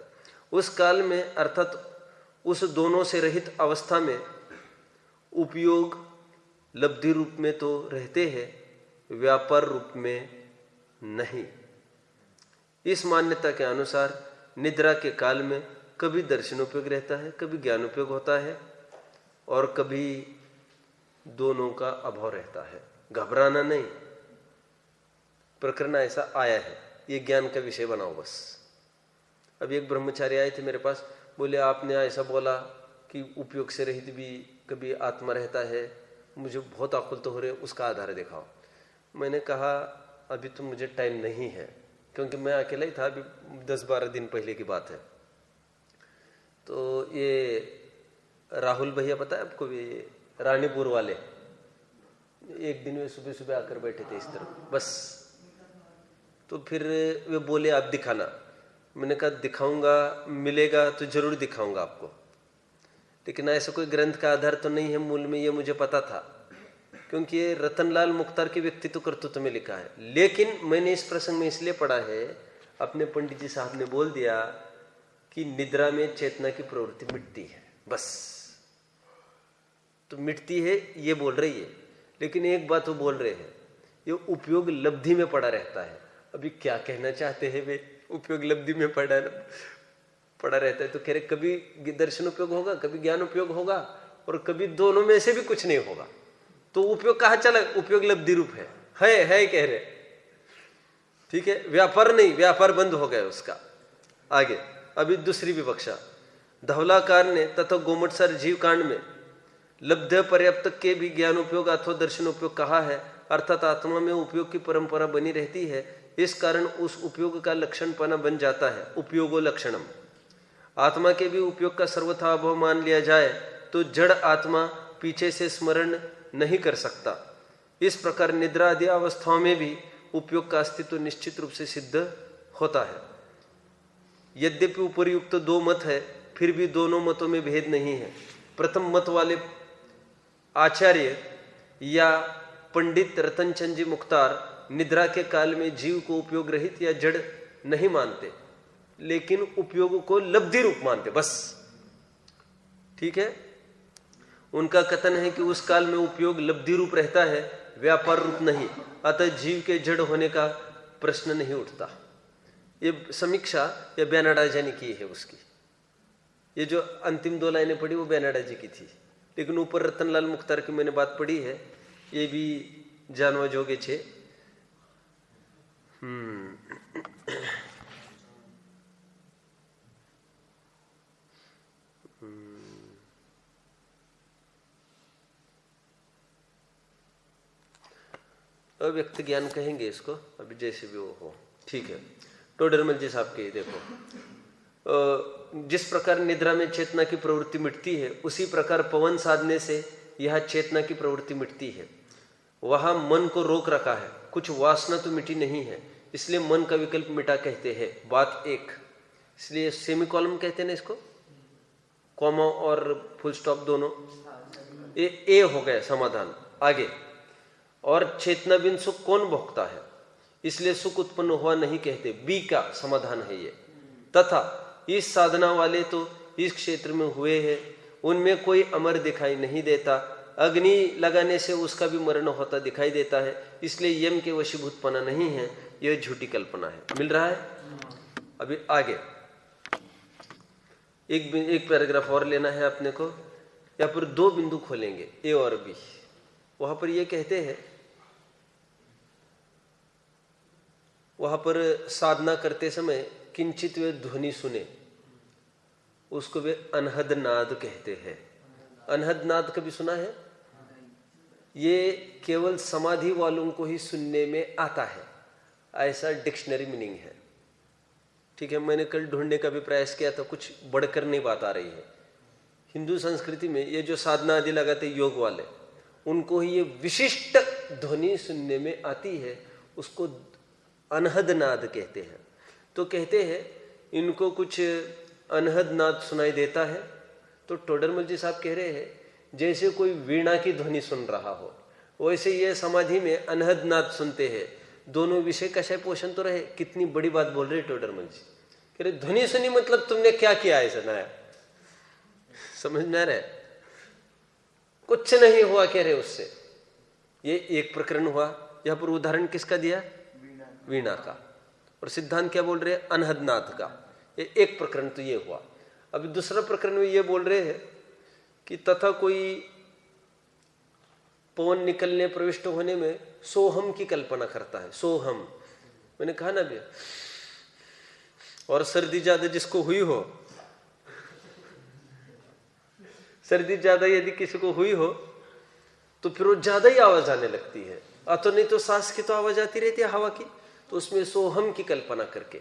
उस काल में अर्थात उस दोनों से रहित अवस्था में उपयोग लब्धि रूप में तो रहते हैं, व्यापार रूप में नहीं। इस मान्यता के अनुसार निद्रा के काल में कभी दर्शनोपयोग रहता है, कभी ज्ञानोपयोग होता है, और कभी दोनों का अभाव रहता है। घबराना नहीं, प्रकरण ऐसा आया है, ये ज्ञान का विषय बनाओ बस। अभी एक ब्रह्मचारी आए थे मेरे पास, बोले आपने ऐसा बोला कि उपयोग से रहित भी कभी आत्मा रहता है, मुझे बहुत आकुल तो हो रहे, उसका आधार दिखाओ। मैंने कहा अभी तो मुझे टाइम नहीं है, क्योंकि मैं अकेला ही था, अभी 10-12 दिन पहले की बात है। तो ये राहुल भैया पता है आपको, ये रानीपुर वाले, एक दिन वे सुबह सुबह आकर बैठे थे इस तरफ बस। तो फिर वे बोले आप दिखाना। मैंने कहा दिखाऊंगा, मिलेगा तो जरूर दिखाऊंगा आपको, लेकिन ऐसा कोई ग्रंथ का आधार तो नहीं है मूल में, ये मुझे पता था, क्योंकि ये रतनलाल मुख्तार के व्यक्तित्व कर्तृत्व में लिखा है। लेकिन मैंने इस प्रसंग में इसलिए पढ़ा है, अपने पंडित जी साहब ने बोल दिया कि निद्रा में चेतना की प्रवृत्ति मिटती है, बस तो मिटती है ये बोल रही है, लेकिन एक बात वो बोल रहे हैं, ये उपयोग लब्धि में पड़ा रहता है। अभी क्या कहना चाहते हैं वे? उपयोग लब्धि में पड़ा रहता है, तो कह रहे कभी दर्शन उपयोग होगा, कभी ज्ञान उपयोग होगा, और कभी दोनों में से भी कुछ नहीं होगा। तो उपयोग कहाँ चला? उपयोग लब्धि रूप है कह रहे। ठीक है, व्यापार नहीं, व्यापार बंद हो गया उसका। आगे अभी दूसरी विवक्षा धवलाकार ने तथा गोमटसर जीव कांड में लब्ध पर्याप्त के भी ज्ञान उपयोग अथवा दर्शन उपयोग कहा है, अर्थात आत्मा में उपयोग की परंपरा बनी रहती है, इस कारण उस उपयोग का लक्षणपना बन जाता है। उपयोगो लक्षणम, आत्मा के भी उपयोग का सर्वथा अभाव मान लिया जाए तो जड़ आत्मा पीछे से स्मरण नहीं कर सकता। इस प्रकार निद्रा आदि अवस्थाओं में भी उपयोग का अस्तित्व निश्चित रूप से सिद्ध होता है। यद्यपि उपर्युक्त दो मत है, फिर भी दोनों मतों में भेद नहीं है। प्रथम मत वाले आचार्य या पंडित रतनचंद जी मुख्तार निद्रा के काल में जीव को उपयोग रहित या जड़ नहीं मानते, लेकिन उपयोग को लब्धि रूप मानते बस। ठीक है, उनका कथन है कि उस काल में उपयोग लब्धि रूप रहता है, व्यापार रूप नहीं, अतः जीव के जड़ होने का प्रश्न नहीं उठता। ये समीक्षा या बेनाडा जी ने की है उसकी। ये जो अंतिम 2 लाइनें पढ़ी वो बेनाडा जी की थी, लेकिन ऊपर रतनलाल मुख्तार की मैंने बात पढ़ी है, ये भी जानवा जोगे छे। अव्यक्त ज्ञान कहेंगे इसको, अभी जैसे भी वो हो। ठीक है, टोडरमल जी साहब के देखो, जिस प्रकार निद्रा में चेतना की प्रवृत्ति मिटती है, उसी प्रकार पवन साधने से यह चेतना की प्रवृत्ति मिटती है। वहां मन को रोक रखा है, कुछ वासना तो मिटी नहीं है, इसलिए मन का विकल्प मिटा कहते हैं। बात 1, इसलिए सेमी कॉलम कहते हैं ना इसको, कॉमा और फुल स्टॉप दोनों, ए हो गया समाधान। आगे, और चेतना बिन सुख कौन भोगता है, इसलिए सुख उत्पन्न हुआ नहीं कहते, बी का समाधान है ये। तथा इस साधना वाले तो इस क्षेत्र में हुए हैं, उनमें कोई अमर दिखाई नहीं देता, अग्नि लगाने से उसका भी मरण होता दिखाई देता है, इसलिए यम के वशीभूतपना नहीं है, यह झूठी कल्पना है। मिल रहा है? अभी आगे एक पैराग्राफ और लेना है अपने को, यहाँ पर 2 बिंदु खोलेंगे, ए और बी। वहां पर ये कहते हैं, वहां पर साधना करते समय किंचित वे ध्वनि सुने, उसको वे अनहद नाद कहते हैं। अनहद नाद कभी सुना है? ये केवल समाधि वालों को ही सुनने में आता है, ऐसा डिक्शनरी मीनिंग है। ठीक है, मैंने कल ढूंढने का भी प्रयास किया था, कुछ बढ़कर नहीं बात आ रही है। हिंदू संस्कृति में ये जो साधना आदि लगाते योग वाले, उनको ही ये विशिष्ट ध्वनि सुनने में आती है, उसको अनहद नाद कहते हैं। तो कहते हैं इनको कुछ अनहद नाद सुनाई देता है, तो टोडरमल जी साहब कह रहे हैं जैसे कोई वीणा की ध्वनि सुन रहा हो, वैसे ये समाधि में अनहद नाद सुनते हैं। दोनों विषय का शायद पोषण तो रहे। कितनी बड़ी बात बोल रहे टोडरमल जी, कह रहे ध्वनि सुनी मतलब तुमने क्या किया है सुनाया, समझ में आ रहा है? कुछ नहीं हुआ कह रहे उससे। ये एक प्रकरण हुआ, यहां पर उदाहरण किसका दिया? वीणा का। और सिद्धांत क्या बोल रहे हैं? अनहदनाद का। ये एक प्रकरण तो ये हुआ। अभी दूसरा प्रकरण में ये बोल रहे हैं कि तथा कोई पवन निकलने प्रविष्ट होने में सोहम की कल्पना करता है। सोहम मैंने कहा ना भैया, और सर्दी ज्यादा जिसको हुई हो, सर्दी ज्यादा यदि किसी को हुई हो तो फिर वो ज्यादा ही आवाज आने लगती है। तो नहीं तो सांस की तो आवाज आती रहती है हवा की, तो उसमें सोहम की कल्पना करके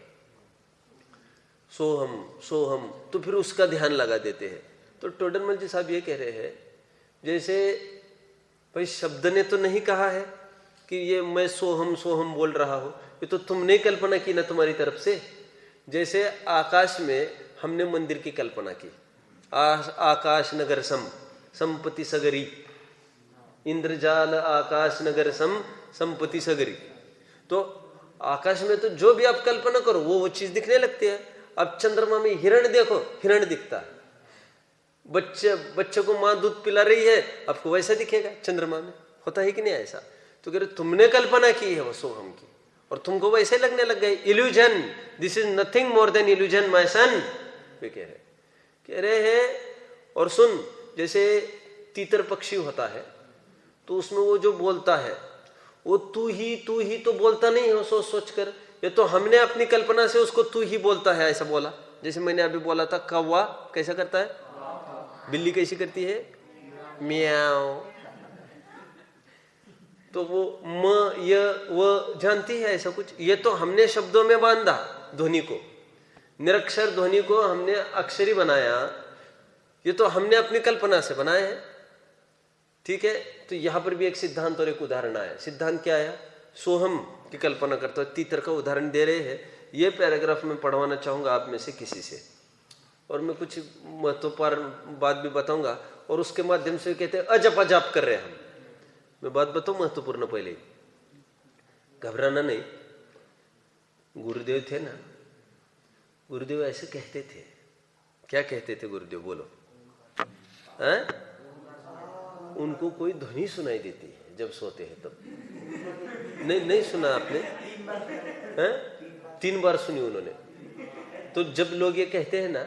सोहम सोहम, तो फिर उसका ध्यान लगा देते हैं। तो टोडरमल जी साहब ये कह रहे हैं जैसे भाई शब्द ने तो नहीं कहा है कि ये मैं सोहम सोहम बोल रहा हूं, ये तो तुमने कल्पना की ना तुम्हारी तरफ से। जैसे आकाश में हमने मंदिर की कल्पना की, आकाश नगर सम संपत्ति सगरी, इंद्रजाल आकाश नगर सम संपत्ति सगरी। तो आकाश में तो जो भी आप कल्पना करो वो चीज दिखने लगती है। अब चंद्रमा में हिरण देखो, हिरण दिखता है। बच्चे को माँ दूध पिला रही है, आपको वैसा दिखेगा चंद्रमा में? होता है कि नहीं ऐसा? तो कह रहे तुमने कल्पना की है वो सोहम की, और तुमको वैसे लगने लग गए। Illusion, this is nothing more than illusion my son, वे कह रहे हैं। और सुन, जैसे तीतर पक्षी होता है तो उसमें वो जो बोलता है वो तू ही तो बोलता नहीं है वो सोच सोच कर, ये तो हमने अपनी कल्पना से उसको तू ही बोलता है ऐसा बोला। जैसे मैंने अभी बोला था कौवा कैसा करता है, बिल्ली कैसी करती है, म्याओ। तो वो म य वो जानती है ऐसा कुछ, ये तो हमने शब्दों में बांधा ध्वनि को, निरक्षर ध्वनि को हमने अक्षरी बनाया, ये तो हमने अपनी कल्पना से बनाया है। ठीक है, तो यहां पर भी एक सिद्धांत और एक उदाहरण आया। सिद्धांत क्या आया? सोहम की कल्पना करते हुए तीतर का उदाहरण दे रहे हैं। ये पैराग्राफ में पढ़वाना चाहूंगा आप में से किसी से, और मैं कुछ महत्वपूर्ण बात भी बताऊंगा, और उसके माध्यम से कहते हैं अजप अजाप कर रहे हैं हम। मैं बात बताऊं महत्वपूर्ण पहले, घबराना नहीं। गुरुदेव थे ना, गुरुदेव ऐसे कहते थे। क्या कहते थे गुरुदेव, बोलो? हैं? उनको कोई ध्वनि सुनाई देती है जब सोते हैं तब। नहीं सुना आपने? हैं? 3 बार सुनी उन्होंने। तो जब लोग ये कहते हैं ना,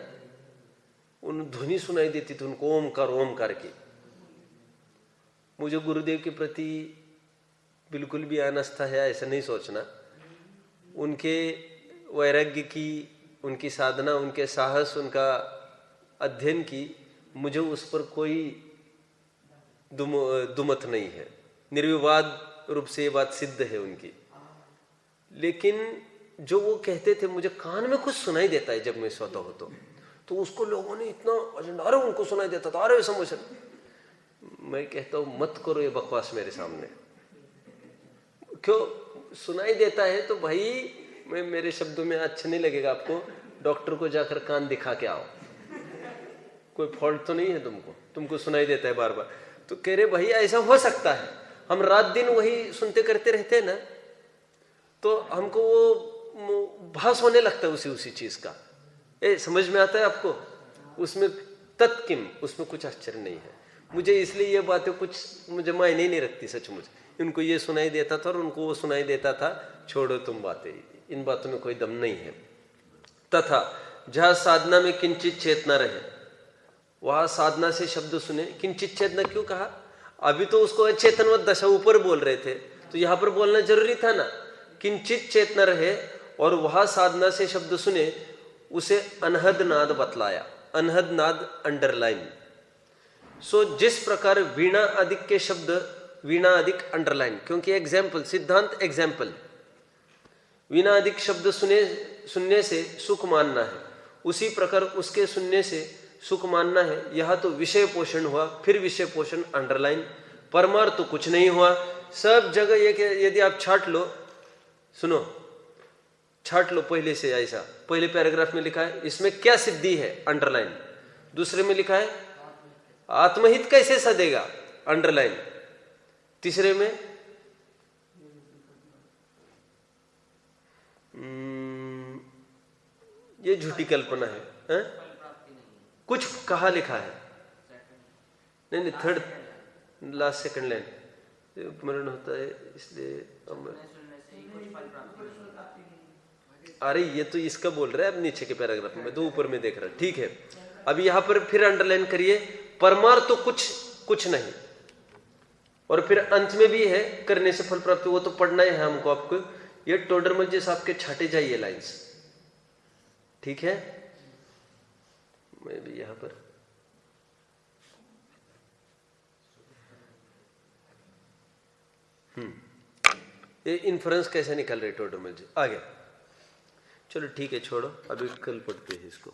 उन ध्वनि सुनाई देती थी उनको, ओमकार की। मुझे गुरुदेव के प्रति बिल्कुल भी आस्था है ऐसा नहीं सोचना। उनके वैराग्य की, उनकी साधना, उनके साहस, उनका अध्ययन की मुझे उस पर कोई दुमत नहीं है। निर्विवाद रूप से ये बात सिद्ध है उनकी। लेकिन जो वो कहते थे, मुझे कान में कुछ सुनाई देता है जब मैं सोता हूं तो उसको लोगों ने इतना, अरे उनको सुनाई देता था, अरे समझ। मैं कहता हूं मत करो ये बकवास मेरे सामने। क्यों सुनाई देता है तो भाई, मैं मेरे शब्दों में अच्छा नहीं लगेगा आपको, डॉक्टर को जाकर कान दिखा के आओ। कोई फॉल्ट तो नहीं है तुमको सुनाई देता है बार बार। तो कह रहे भाई ऐसा हो सकता है, हम रात दिन वही सुनते करते रहते हैं ना, तो हमको वो भास होने लगता है उसी चीज का। समझ में आता है आपको? उसमें तत्किम, उसमें कुछ आश्चर्य नहीं है। मुझे इसलिए ये बातें कुछ मुझे मायने नहीं रखती सचमुच। इनको ये सुनाई देता था और उनको वो सुनाई देता था, छोड़ो तुम बातें, इन बातों में कोई दम नहीं है। तथा जहां साधना में किंचित चेतना रहे, वहां साधना से शब्द सुने। किंचित चेतना क्यों कहा? अभी तो उसको अचेतनवत दशा ऊपर बोल रहे थे, तो यहां पर बोलना जरूरी था ना। किंचित चेतना रहे और वहां साधना से शब्द सुने, उसे अनहद नाद बतलाया। अनहद नाद अंडरलाइन। सो जिस प्रकार वीणा अधिक के शब्द, वीणा अधिक अंडरलाइन, क्योंकि एग्जाम्पल, सिद्धांत एग्जाम्पल। वीणा अधिक शब्द सुनने से सुख मानना है, उसी प्रकार उसके सुनने से सुख मानना है। यह तो विषय पोषण हुआ, फिर विषय पोषण अंडरलाइन। परमार्थ तो कुछ नहीं हुआ, सब जगह ये। यदि आप छाट लो, सुनो, छाट लो पहले से ऐसा। पहले पैराग्राफ में लिखा है इसमें क्या सिद्धि है, अंडरलाइन। दूसरे में लिखा है आत्महित कैसे सदेगा, अंडरलाइन। तीसरे में ये झूठी कल्पना है, कुछ कहा लिखा है। नहीं, थर्ड लास्ट सेकंड लाइन, मरण होता है इसलिए अरे ये तो इसका बोल रहा है अब नीचे के पैराग्राफ में, तो ऊपर में देख रहा है। ठीक है, अब यहां पर फिर अंडरलाइन करिए, परमार्थ तो कुछ नहीं। और फिर अंत में भी है करने से फल प्राप्त, वो तो पढ़ना ही है हमको। आपको ये टोडरमल जी साहब के छाटे जाइए लाइंस, ठीक है। मैं भी यहां पर ये इन्फ्रेंस कैसे निकल रहे टोडरमल जी, आगे। चलो ठीक है, छोड़ो, अभी कल पढ़ते हैं इसको।